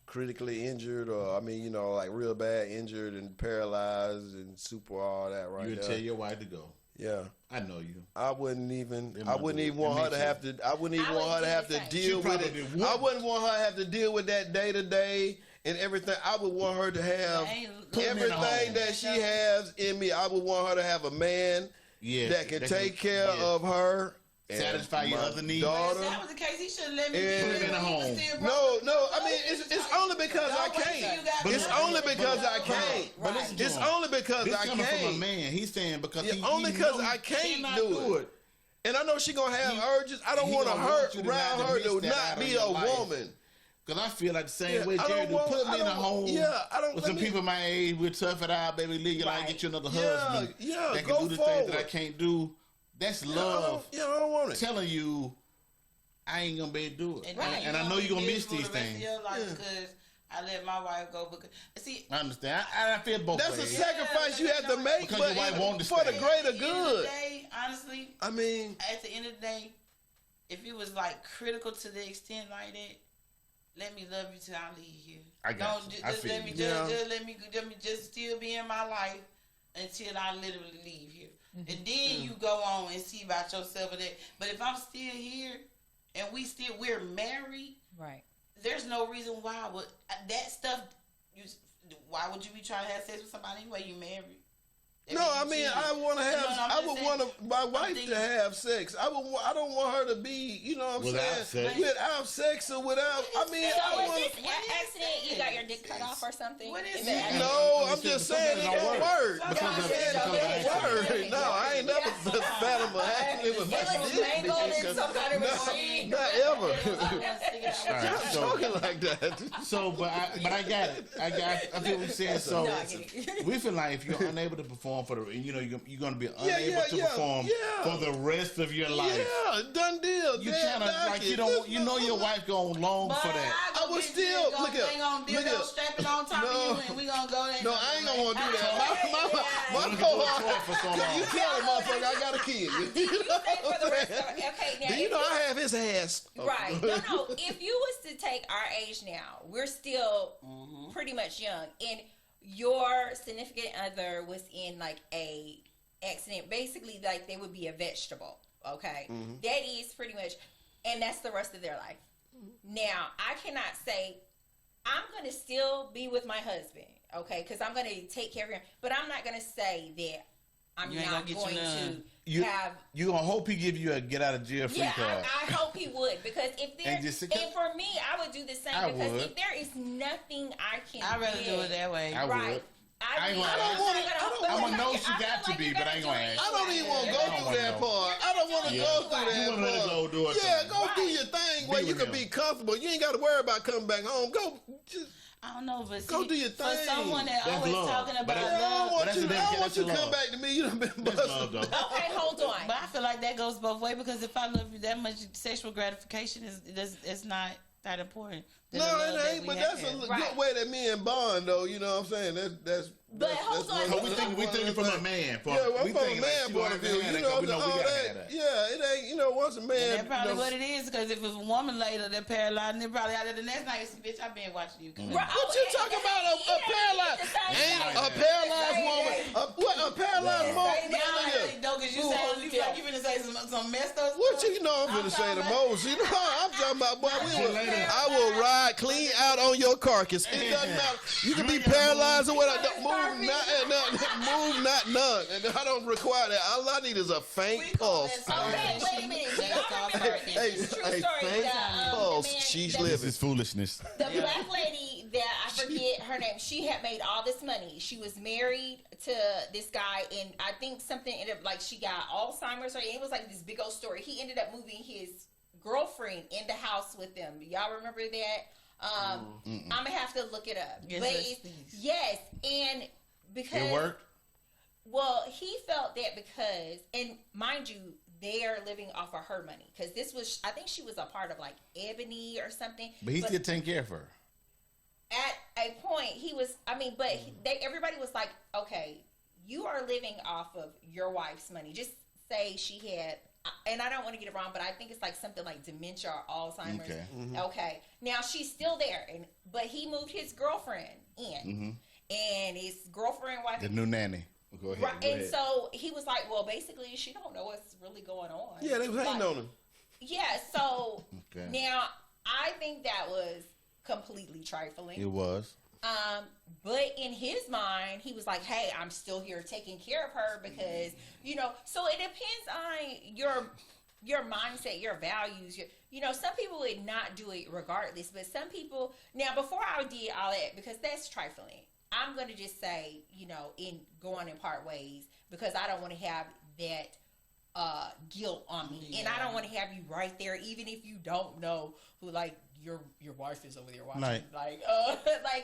critically injured, or I mean, like real bad injured and paralyzed and super all that right You would there. tell your wife to go. Yeah. I know you. I wouldn't even It might want do her it. to have to. I wouldn't even I want her would to do have the to same. deal She with probably it. would. I wouldn't want her to have to deal with that day to day and everything. I would want her to have Put me in a home. everything that she has in me. I would want her to have a man Yeah. that can take care of her, and Satisfy your my other needs. daughter. If that was the case, he should let me And- do Put him in a home. No. I mean, it's only because I can't. It's only because I can't. But listen to It's him. only because This I coming from a can't. man. He's saying because Yeah, he only he 'cause know I he can't cannot do it. And I know she gonna have urges. I don't He want to gonna hurt want you to around not her miss to that not out of be your a life. woman. Because I feel like the same Yeah, way I Jerry don't do. want- Put I me in a don't- home yeah, I don't- with let some me- people my age. We'll tough it out, baby. Leave your life, Right. get you another Yeah, husband yeah, that go can do the things that I forward. can't do. That's I love don't want it. telling you I ain't gonna be able to do it. then And I know you're gonna miss for these the rest of things. your life because I let my wife go. Because see, I understand. I feel both That's a ways. sacrifice you have to make, Because but your wife won't for the stay. greater at the end of the good. day, honestly, I mean, at the end of the day, if it was like critical to the extent like that, let me love you till I leave here. I got you. I Just feel let me you. just let me just still be in my life until I literally leave here, and then you go on and see about yourself and that. But if I'm still here and we're married, Right. there's no reason why would that stuff. Why would you be trying to have sex with somebody anyway? You married. That no, means I you mean, cheated. I want to You know have. what I'm I just would saying? want my wife thinking- to have sex. I don't want her to be, you know what I'm Without saying, sex. without sex or without. I mean, So I is want. this accident? You got your dick cut off or something? What is Is it? that- No, I'm Because just something saying it don't don't work. work. Because I'm of- saying it because of don't accident. work. No, I ain't never phantom accident with my It was dick. mangled in because- some kind of no, machine. not ever. All right, Stop so talking like that. So, but I got it. I feel what you're saying. So, No, I get it. we feel like if you're unable to perform for the, you're going to be unable yeah, to yeah, perform yeah. for the rest of your life. Yeah, done deal. You Damn, kind of knock like it. you don't, you know, your wife gonna long for that. I would still- look here, Hang on, look dildo here. strapping on top No. of you, and we gonna go there. No, I ain't gonna want to do that. My You can do it twice for so long. you tell a motherfucker I got a kid. You know Say what for the I'm rest of saying? okay, now Do you if know I have his ass? Right. No. If you was to take our age now, we're still pretty much young, and your significant other was in like a accident. Basically, like they would be a vegetable. Okay, that is pretty much, and that's the rest of their life. Now, I cannot say I'm gonna still be with my husband. Okay, because I'm gonna take care of him, but I'm not gonna say that I'm You ain't not gonna get going you none. to have. You gonna hope he give you a get out of jail free Yeah, card. I hope he would, because if there, And just- and for me, I would do the same, I because would. if there is nothing I can I'd rather get, do it that way. I would. right? I ain't mean, gonna I'm ask. not gonna- but I'ma like, know I she feel got to like be, you're but I gonna ain't do gonna it ask. I don't even want to anyway. go I don't through wanna that know. part. I don't want to Yeah. go through You that You want her to part. go do it. Yeah, go do Right. your thing where Be you with can him. be comfortable. You ain't got to worry about coming back home. Go. Just, I don't know, but see, Go do your for thing. someone that That's always love. talking But about that's- I don't love, want that's you. the I difference. don't want you to That's come love. back to me. You done been That's busted. love, though. Okay, hold on. but I feel like that goes both ways, because if I love you that much, sexual gratification is not that important. than No, the love it that ain't. we But have. that's a good Right. way that me and bond, though. You know what I'm saying? That's. But hold on. one- So one- we one thinking of the from a things. man. Yeah, I'm we from a thinking man like, point of view. You know, we all gotta have that. that. Yeah, it ain't. You know, once a man. And that's probably you know, what it is, because if it's a woman later that paralyzed, and they probably out there the next night, bitch, I've been watching you. Right. What you talking about? A paralyzed? Ain't a paralyzed woman? A paralyzed woman? Now I really know, because you said you feel like you finna say some messed up What stuff. you know? I'm finna say the most. You know, I'm talking about. Boy, later. I will ride clean out on your carcass. It doesn't matter. You can be paralyzed or whatever. Move not none. And I don't require that. All I need is a faint pulse. Okay, wait a minute. Y'all remember this is a true Hey, story. faint pulse. The man- She's the- living. This is foolishness. The black lady that I forget her name, she had made all this money. She was married to this guy, and I think something ended up like she got Alzheimer's, or it was like this big old story. He ended up moving his girlfriend in the house with them. Y'all remember that? I'm gonna have to look it up. Yes, but yes, it's, please. yes, and because It worked. well, he felt that because, and mind you, they are living off of her money, because this was, I think she was a part of like Ebony or something. But he's still taking care of her. At a point, he was, I mean, but everybody was like, okay, you are living off of your wife's money. Just say she had, and I don't want to get it wrong, but I think it's like something like dementia or Alzheimer's. Okay. Okay. Now she's still there, but he moved his girlfriend in, and his girlfriend wife. The new nanny. Go ahead. Right, go and ahead. so he was like, well, basically, she don't know what's really going on. Yeah, they was hating Like, on him. Yeah, so Okay. now I think that was completely trifling. It was. But in his mind, he was like, hey, I'm still here taking care of her because, so it depends on your mindset, your values. Some people would not do it regardless, but some people, now before I did all that, because that's trifling, I'm going to just say, in going in part ways, because I don't want to have that guilt on me, and I don't want to have you right there, even if you don't know who like your wife is over there watching. Like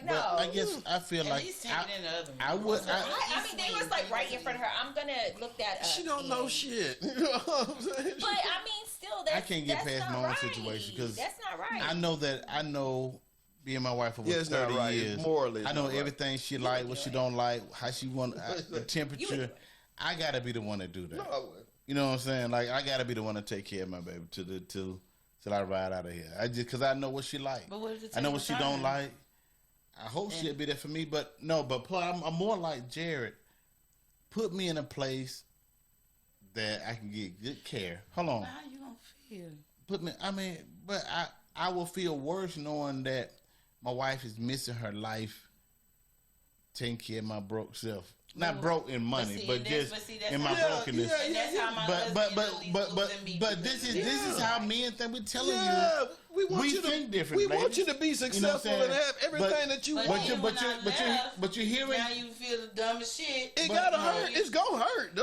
no. But I guess I feel At like least take it in the other I room. would. I mean, they was like right in front of her. I'm gonna look that up. She don't know shit. You know what I'm saying? But I mean, still, that's, I can't get that's past not my own right. situation because That's not right. I know being my wife for Yeah, it's not 30 right. It's years. morally, it's I know not right. everything she like, what she don't like, how she want the temperature. I gotta be the one to do that. No, I wouldn't. You know what I'm saying? Like I gotta be the one to take care of my baby till I ride out of here. I just because I know what she like. But what if it I know takes what she time? don't like. I hope she'll be there for me, but no. But plus, I'm more like Jared. Put me in a place that I can get good care. Hold on. How you gonna feel? Put me. I mean, but I will feel worse knowing that my wife is missing her life, taking care of my broke self. Not broke in money, but just in my brokenness. And that's how my But this is how men think. We're telling Yeah, you. we want we you to think different, We want ladies. you to be You know what I'm successful saying? and have everything that you But want. then when I left, But you're hearing. now you feel the dumbest shit. It but- gotta no, hurt. It's gonna hurt.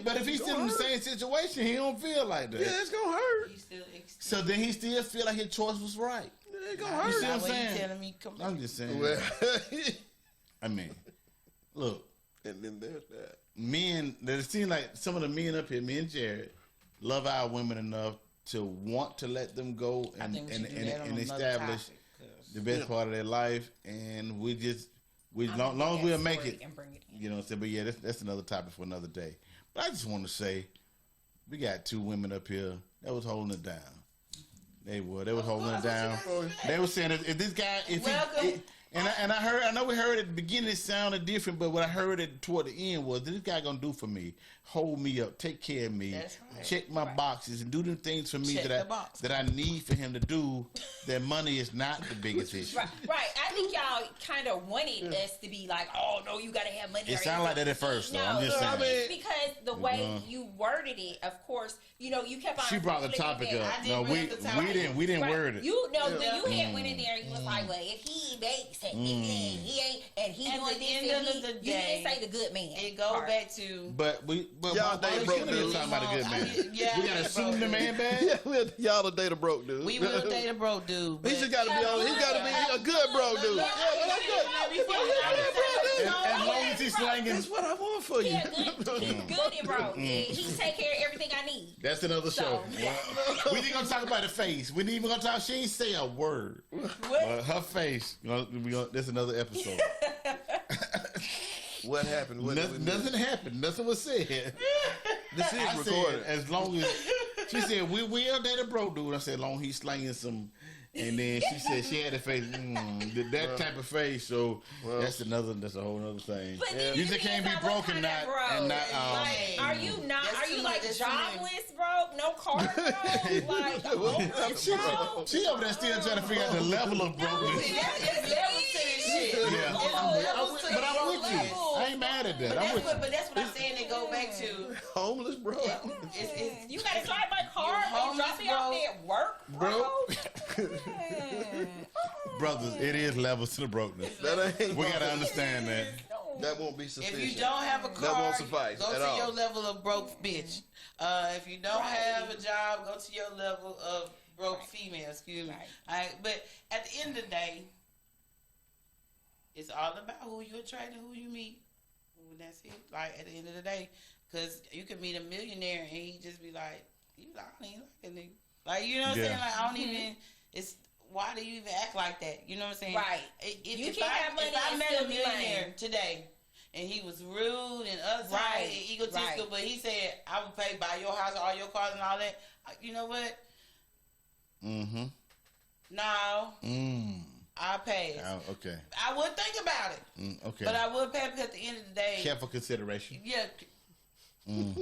But if he's still in the same situation, he don't feel like that. Yeah, it's gonna hurt. You still So then he still feel like his choice was right. It's gonna You hurt. see what I'm Why you saying? telling me come I'm just saying. Well, I mean, look, and then there's that. men. It seems like some of the men up here, me and Jared, love our women enough to want to let them go I and think we should do that on another establish topic, 'cause- the best part of their life, and we I'm long gonna as get we'll that make story it. and bring it in. You know what I'm saying? But yeah, that's another topic for another day. But I just want to say, we got two women up here that was holding it down. They was holding it down. They were saying if this guy, Welcome. I know we heard at the beginning it sounded different, but what I heard it toward the end was this guy gonna do for me, hold me up, take care of me, That's right. check my boxes, and do the things for me Check the that box. I need for him to do. That money is not the biggest issue. Right. I think y'all kind of wanted us to be like, oh no, you gotta have money. It sounded like that at first, though. No, I'm just saying. it's because the way you worded it, of course, you kept on. She brought the flicking topic it. up. I did No, bring we up the topic. didn't Right. word it. You had went in there and you was like, well, if he dates and he ain't and he At doing the this end and of the you day, didn't say the good man. It go part. back to But Y'all why date we broke shouldn't be dudes. talking about a good man. Yeah, We gotta yeah, assume the bro. man bad. Yeah, y'all the date a broke dude. we will date a broke dude. He just gotta be on. He gotta be a good broke dude. Yeah, but I'm good. As long as he's slanging. That's what I want for you. Yeah, good and broke. He take care of everything I need. That's another show. So- We ain't gonna talk about the face. We ain't even gonna talk. She ain't say a word. Her face. That's another episode. What happened? Nothing happened. Nothing was said. This I is recorded. said, as long as she said we will date a broke dude. I said, as long as he's slanging some. And then she said she had a face, that type of face. So that's a whole other thing. But then You it just can't depends be on what broke and kind of not and not. Like, are you not? That's Are you too like much. jobless, broke? No car, broke? Like homeless, broke? She over there still trying to figure out the level of brokenness. It's levels to this shit. Yeah. Levels to But I'm with you. levels. I ain't mad at that. But I'm that's with what, you. but that's what I'm saying. They go back to. Homeless, bro. It's You gotta drive my car You and homeless, drop me off bro. there at work, bro. Brothers, it is levels to the brokenness. That ain't. We gotta understand that. That won't be sufficient. If you don't have a car, That won't suffice go at to all. your level of broke bitch. If you don't have a job, go to your level of broke female. Excuse me. Right. All right, but at the end of the day, it's all about who you attract and who you meet. And that's it. Like at the end of the day, because you could meet a millionaire and he just be like, "You like, I don't even like that nigga." Like you know what I'm Yeah. saying? Like I don't even. It's why do you even act like that? You know what I'm saying? Right. You can't have money If I and met still a be millionaire lame. today and he was rude and other Right, and egotistical, right. but he said, I would pay buy your house, all your cars and all that. You know what? Mm-hmm. No, I'll pass. Oh, okay. I would think about it. Okay. But I would pay because at the end of the day, Careful consideration. yeah. You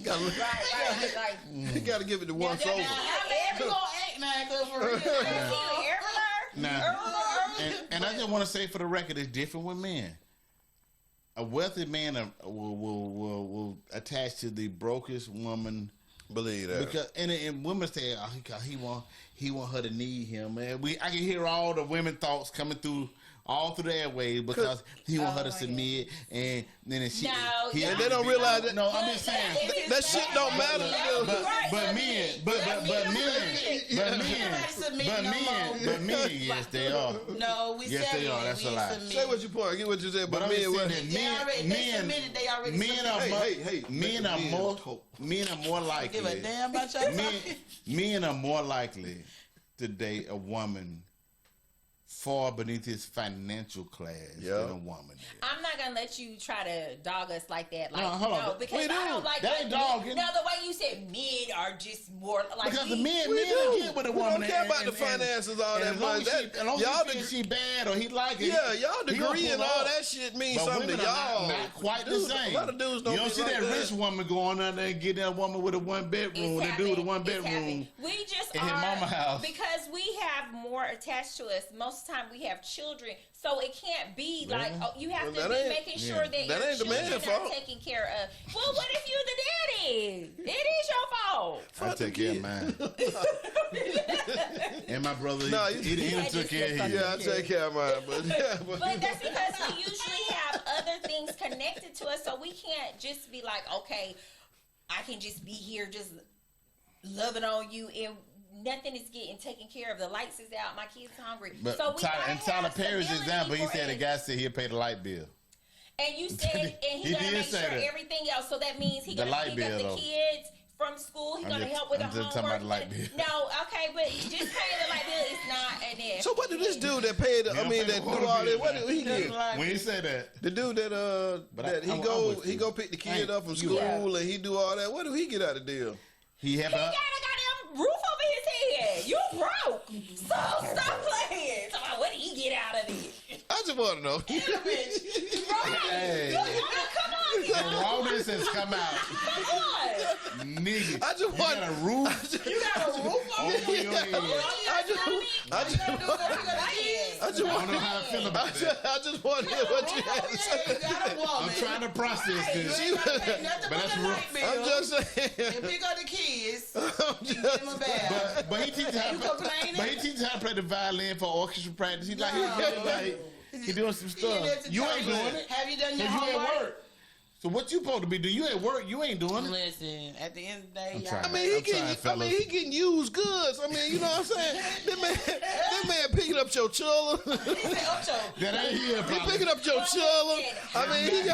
gotta, Right. Like, you gotta give it to one Now, soul. how you gonna act now? Cause for real, Now, and I just want to say for the record, it's different with men. A wealthy man will attach to the brokest woman. Believe that. Because and women say, oh, he want her to need him, man. I can hear all the women thoughts coming through all through the airways because he want her to submit, and then she. No, and they don't realize that. No, I'm just saying. That shit don't matter. But men, yes, they are. No, we Yes, they are. That's a lie. Say what you point. Get what you said. But I'm just saying that men are more likely. Give a damn about your Men are more likely to date a woman far beneath his financial class than a woman is. I'm not gonna let you try to dog us like that. Like, hold on. because We I don't do. like That ain't dogging. Now, the way you said men are just more like Because the we men do. get with a We woman. don't care about the finances, all that money. As long Y'all as she bad or he like it. Yeah, y'all he gonna degree and pull all up. that shit means But something to women are y'all. not quite the Dudes- same. A lot of dudes don't You don't be see like that rich woman going out there and getting that woman with a one bedroom. That dude with a one bedroom. We just in are his mama house. because we have more attached to us. Most of the time, we have children, so it can't be like you have Well, to that be ain't- making sure that that your ain't the children man's are fault. taken care of. Well, what if you the daddy? It is your fault. I take care of mine. And my brother, No, he done took care of his. Yeah, I take care of mine. But, But that's because we usually have other things connected to us, so we can't just be like, okay, I can just be here just loving on you and nothing is getting taken care of. The lights is out, my kids hungry. But So we Tyler have Perry's stability example, he for said the us. guy said he'll pay the light bill. And you said, and He he gonna did make say sure that. everything else. So that means he The gonna light pick bill, up the though. kids from school. He I'm gonna just- help with I'm the just talking homework. about the light bill. No, okay, but just paying the light bill is not an issue. so what did this dude that paid? I don't mean, pay that the do water all bill, that? What man. did he get? When he said that, The dude that But that I'm with he you. go pick the kid Hey, up from you- school Yeah. and he do all that. What do he get out of the deal? he had He got a goddamn roof over his head. You broke. So stop playing. So what did he get out of it? I just want to know. Hey. Come on, the y'all. rawness has come out. Come on. Nigga, I just you want- got a roof You got a roof over over your head. I just I don't know how I feel about that. I just want to hear what you had to say. You got a woman. I'm trying to process this. You ain't gotta pay nothing But but that's the rough. light bill. I'm just saying. And pick up the kids. I'm Give just them a bath. But he teaches how You complaining? but he teaches how to play the violin for orchestra practice. He's like, he doing some stuff. You ain't doing it. Have you done your Cause you homework? at work. So what you supposed to be doing? You at work. You ain't doing it. Listen, at the end of the day, I'm y'all. trying. I mean, I'm trying, fellas. he getting used goods. I mean, you know what I'm saying? That man picking up your children. He said, Ocho, That ain't here. He Probably. picking up your children. I mean, he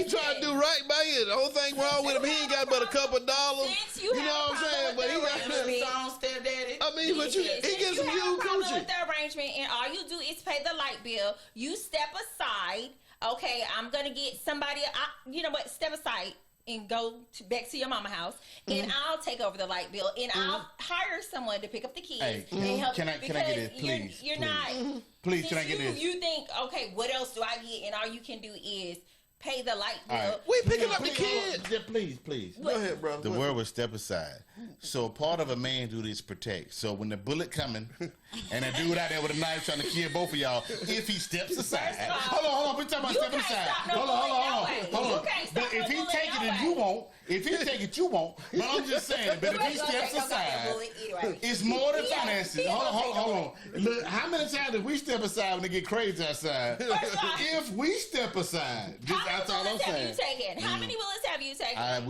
trying to do right by you. The whole thing wrong with him, he ain't got but a couple dollars. Since you You know have what I'm a saying? But he problem got. with the song stepdaddy. I mean, but he gets some you have a used problem coochie. with the arrangement, and all you do is pay the light bill. You step aside. Okay, I'm gonna get somebody. You know what? Step aside and go back to your mama house, and I'll take over the light bill, and I'll hire someone to pick up the kids. Hey, and help can I get because it, please? You're Please. not. Please, can I get you, this? You think, okay, what else do I get? And all you can do is pay the light bill. All right. We picking up the Please, kids. yeah, please. Go ahead, bro. The word was step aside. So part of a man duty is protect. So when the bullet coming and a dude out there with a knife trying to kill both of y'all, if he steps aside, First of all, hold on, we talking about you stepping can't aside. stop no Hold on. bullet no way. Hold You on. can't stop But no if he bullet take it no and way. you won't, if he take it, you won't. But I'm just saying. But if he steps aside, it's more than finances. Hold on. Look, how many times did we step aside when it get crazy outside? If we step aside, just that's all I'm How many bullets have saying. you taken? How many bullets have you taken? I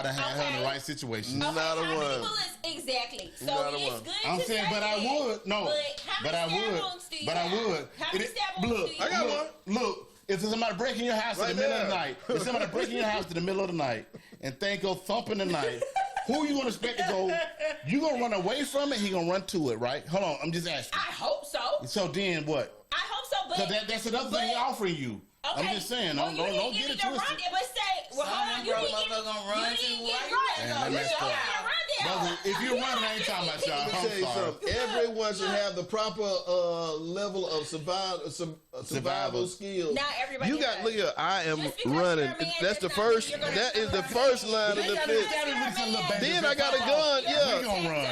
done had her in the Okay. right situation. Not how a many one. bullets exactly? So Not a it's one. good I'm to saying, say but I that. would. No, But how but many I stab would. wounds do you But I have? would. How many stab wounds Look, do you I got have? one. Look, if there's somebody breaking your house in Right the middle of the there. night, if somebody breaking your house in the middle of the night and thing go thump in the night, who you gonna expect to go? You gonna run away from it? He gonna run to it, right? Hold on, I'm just asking. I hope so. So then what? I hope so, but Because that's another thing he offering you. okay. I'm just saying, well, don't you didn't get give me it the twisted. rundown, but say, well, hold on, you didn't give me. gonna run You to didn't why get you right. Man, I You messed don't up. get a rundown. Brother, if you're running, I ain't talking about y'all. Let me tell I'm you sorry. something. Everyone should have the proper level of survival skills. Not everybody You got does. look here. I am Just because running. you're a man That's does the not mean first. you're gonna That is the run. first line of They gotta defense. release a little baby Then I got a pop gun. off. We Yeah, gonna run.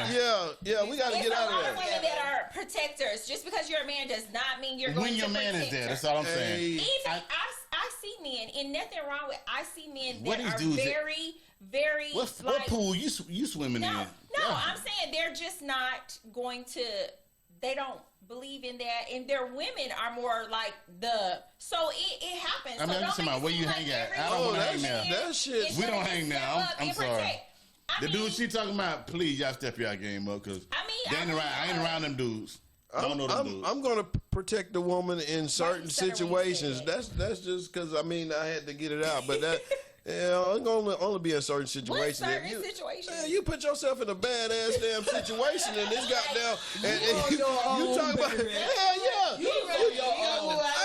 yeah. We got to It's get a out lot of of there. women that are protectors. Just because you're a man does not mean you're going When to your man is protect there, her. that's all I'm Hey. saying. Even I- I see men, and nothing wrong with. I see men What that these are dudes that- very What like. pool you swimming No, in? no, Yeah. I'm saying they're just not going to they don't believe in that, and their women are more like so it happens. I mean, so I'm just talking about where you hang at. I don't hang there. That shit. We don't hang now. I'm sorry. The dude she talking about, please y'all step y'all game up, because I ain't around them dudes. I don't know them dudes. I'm gonna protect the woman in certain situations. That's just because I had to get it out, but that. Yeah, I'm gonna only be in certain situations. You put yourself in a badass damn situation, and this goddamn, you talk about, I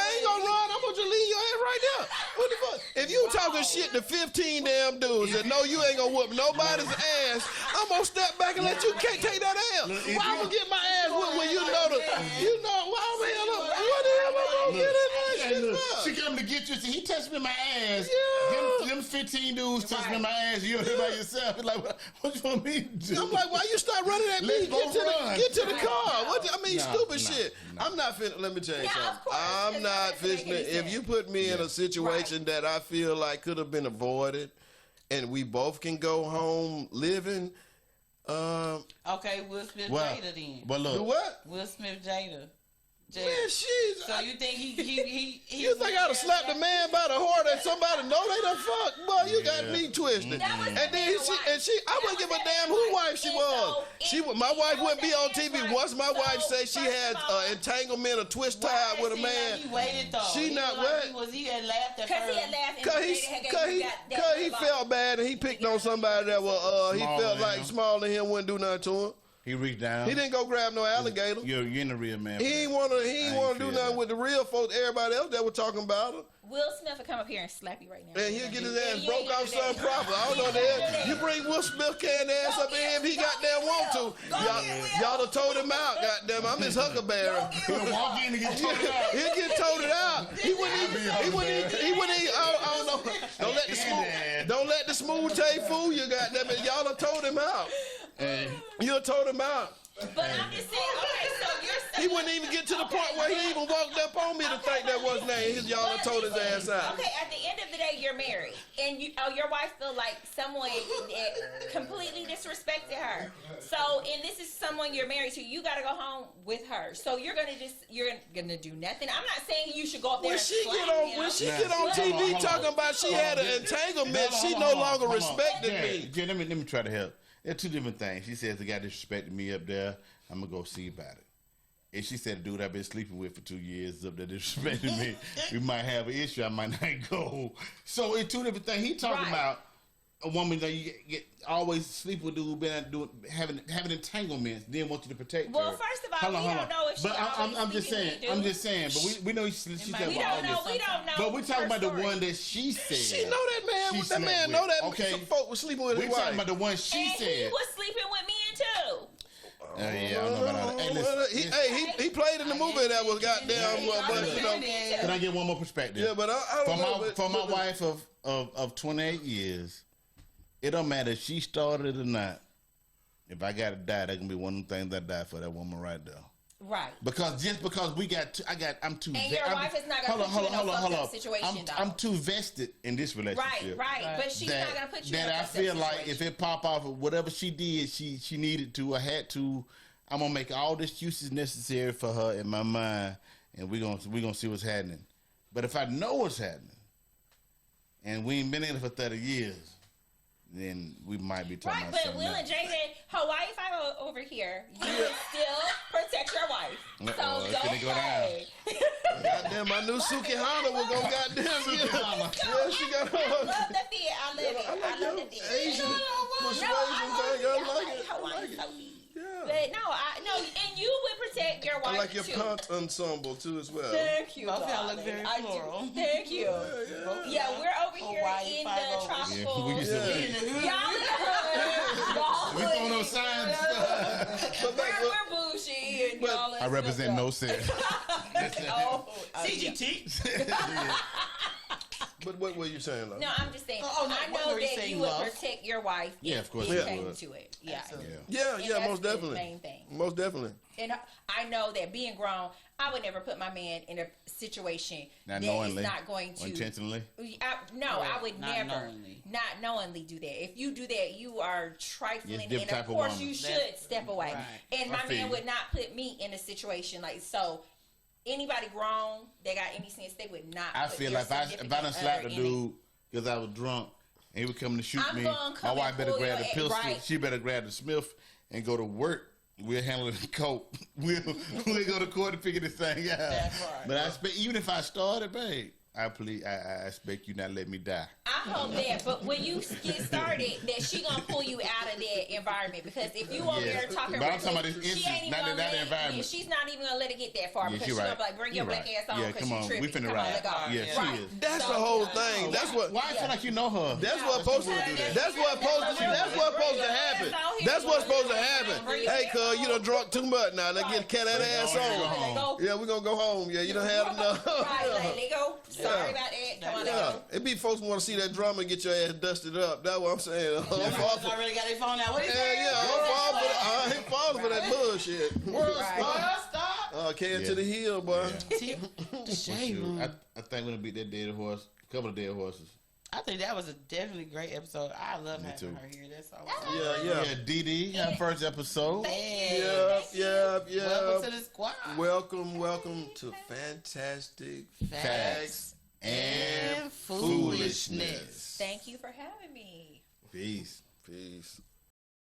ain't gonna run. I'm gonna just leave your ass right there. What the fuck? If you talking shit to 15 damn dudes that know you ain't gonna whoop nobody's ass, I'm gonna step back and let you take that ass. Why I'm gonna get my ass whooped when what the hell am I gonna get in that shit? She come to get you. He touched me in my ass. Yeah. Them 15 dudes touched me in my ass. You here by yourself. It's like, what you want me to do? I'm like, why you start running at me? Get to the car. Stupid shit. No. I'm not finna. Let me tell you something. Of course, I'm not finna. If you put me in a situation that I feel like could have been avoided, and we both can go home living. Okay, Will Smith Jada then. But look, Do what? Will Smith Jada. Man, she's. So you think he You think I'd have slapped a man by the heart and somebody know they done fuck? Boy, you got me twisted. And then I wouldn't give a damn who wife she was. My wife wouldn't be on TV. Once my wife say she had entanglement or twist tie with a man. He waited though. She not what? He had laughed at Because her. he had laughed. Cause he felt bad and he picked on somebody that was he felt like smaller than him, wouldn't do nothing to him. he reached down. He didn't go grab no alligator. You're in the real man. He ain't wanna do nothing with the real folks. Everybody else that was talking about her. Will Smith will come up here and slap you right now. And he'll get his ass broke off something proper. I don't know that. You bring Will Smith can ass up in here if he goddamn want to. Y'all done told him out. Goddamn, I'm his huckleberry. He'll walk in and get told out. He'll get toted out. He wouldn't even. I don't know. Don't let the smooth tape fool you. Goddamn it, y'all done told him out. You done told him out. But I'm just saying, okay, so you're saying. He wouldn't even get to the point where he even walked up on me to think that was name. Y'all done told his ass out. Okay, at the end of the day, you're married, and your wife feel like someone completely disrespected her. So, and this is someone you're married to. You got to go home with her. So you're gonna do nothing. I'm not saying you should go up there. When she get on TV talking about she had an entanglement, she no longer respected me. Jen, let me try to help. There are two different things. She says the guy disrespected me up there. I'm gonna go see about it. And she said the dude I've been sleeping with for 2 years is up there disrespecting me. We might have an issue. I might not go. So it's two different things. He talking about a woman that you get always sleep with dude, having entanglements, then want you to protect her. Well, first of all, we don't know if she I'm just saying. But we know she's we don't know. But we talking about the one that she said. She know that man. That man know that some folk was sleeping with his wife. We talking about the one she said. He was sleeping with men too. Yeah, I don't know about that. He played in the movie that was goddamn. Can I get one more perspective? Yeah, but I don't know. For my wife of 28 years, it don't matter if she started or not. If I gotta die, that can be one of the things I die for that woman right there. Right. Because I'm too. And your wife is not gonna put you in a fucked up situation, though. I'm too vested in this relationship. Right. But she's not gonna put you in a fucked up situation. That I feel like if it pop off of whatever she did, she needed to or had to, I'm gonna make all the excuses necessary for her in my mind, and we're gonna see what's happening. But if I know what's happening, and we ain't been in it for 30 years. Then we might be talking about something. But Will and Jaden, Hawaii 5 over here, you would still protect your wife. So don't play. Goddamn, my new Sukihana will go goddamn. Yeah, she got her. I love the fit. I love the fit. Asian persuasion thing. I like it. Hawaii so neat. Yeah. But no, and you would protect your wife I like your too. pant ensemble too as well. Thank you. Both y'all look very floral. Thank you. Yeah, we're over here in the tropical. We used to Y'all in the hood. we throwing those signs. We're bougie and y'all. I represent no sense. CGT. But what were you saying, love? No, I'm just saying. Oh, no, I what know were you that saying, you would love? protect your wife. Yeah, of course if you it came would. to it. Yeah. Yeah, And yeah, that's most the definitely. main thing. Most definitely. And I know that being grown, I would never put my man in a situation Not that knowingly. is not going to Intentionally. I would Not never. knowingly. not knowingly do that. If you do that, you are trifling, Yes, different and type of of course woman. you should step away. Right. And I my feel man you. would not put me in a situation like so. Anybody grown that got any sense, they would not. I put feel their like if I done significant slapped a other in dude because I was drunk and he was coming to shoot I'm me, gonna my come wife and better pull grab the your pistol. right. She better grab the Smith and go to work. We'll handle it in court. We'll go to court and figure this thing out. That's right. But I expect, even if I started, babe, I expect you not to let me die. I hope that, but when you get started, that she gonna pull you out of that environment because if you over Yeah. there talking, But I'm talking about reckless, this she ain't instance, even not gonna the let environment. yeah, she's not even gonna let it get that far Yeah, because she she's right. gonna be like, bring your You black right. ass on Yeah, because come on. you tripping. We finna Come ride. on, let go. Yeah, she Right. is. That's So, the whole yeah. thing. That's what. Why I feel like you know her? That's what supposed to. That's what supposed to happen. That's what's supposed to happen. Hey, cuz you done drunk too much now. Let's get cat that ass Go on. home. Yeah, we gonna go home. Yeah, you done had enough. Right, like, let go. Sorry Yeah. about that. Come on, Yeah, let go. it be folks want to see that drama and get your ass dusted up. That's what I'm saying. I'm fall for, already got their phone out. What you yeah, I ain't falling for that bullshit. Right. Stop. Can Yeah. to the hill, boy. The shade Shoot, room. I think we're gonna beat that dead horse. A couple of dead horses. I think that was a definitely great episode. I love Me having too. her here. That's all. Yeah. DD, her first episode. Yeah. Welcome to the squad. Welcome to Fantastic Facts and foolishness. Thank you for having me. Peace. Peace.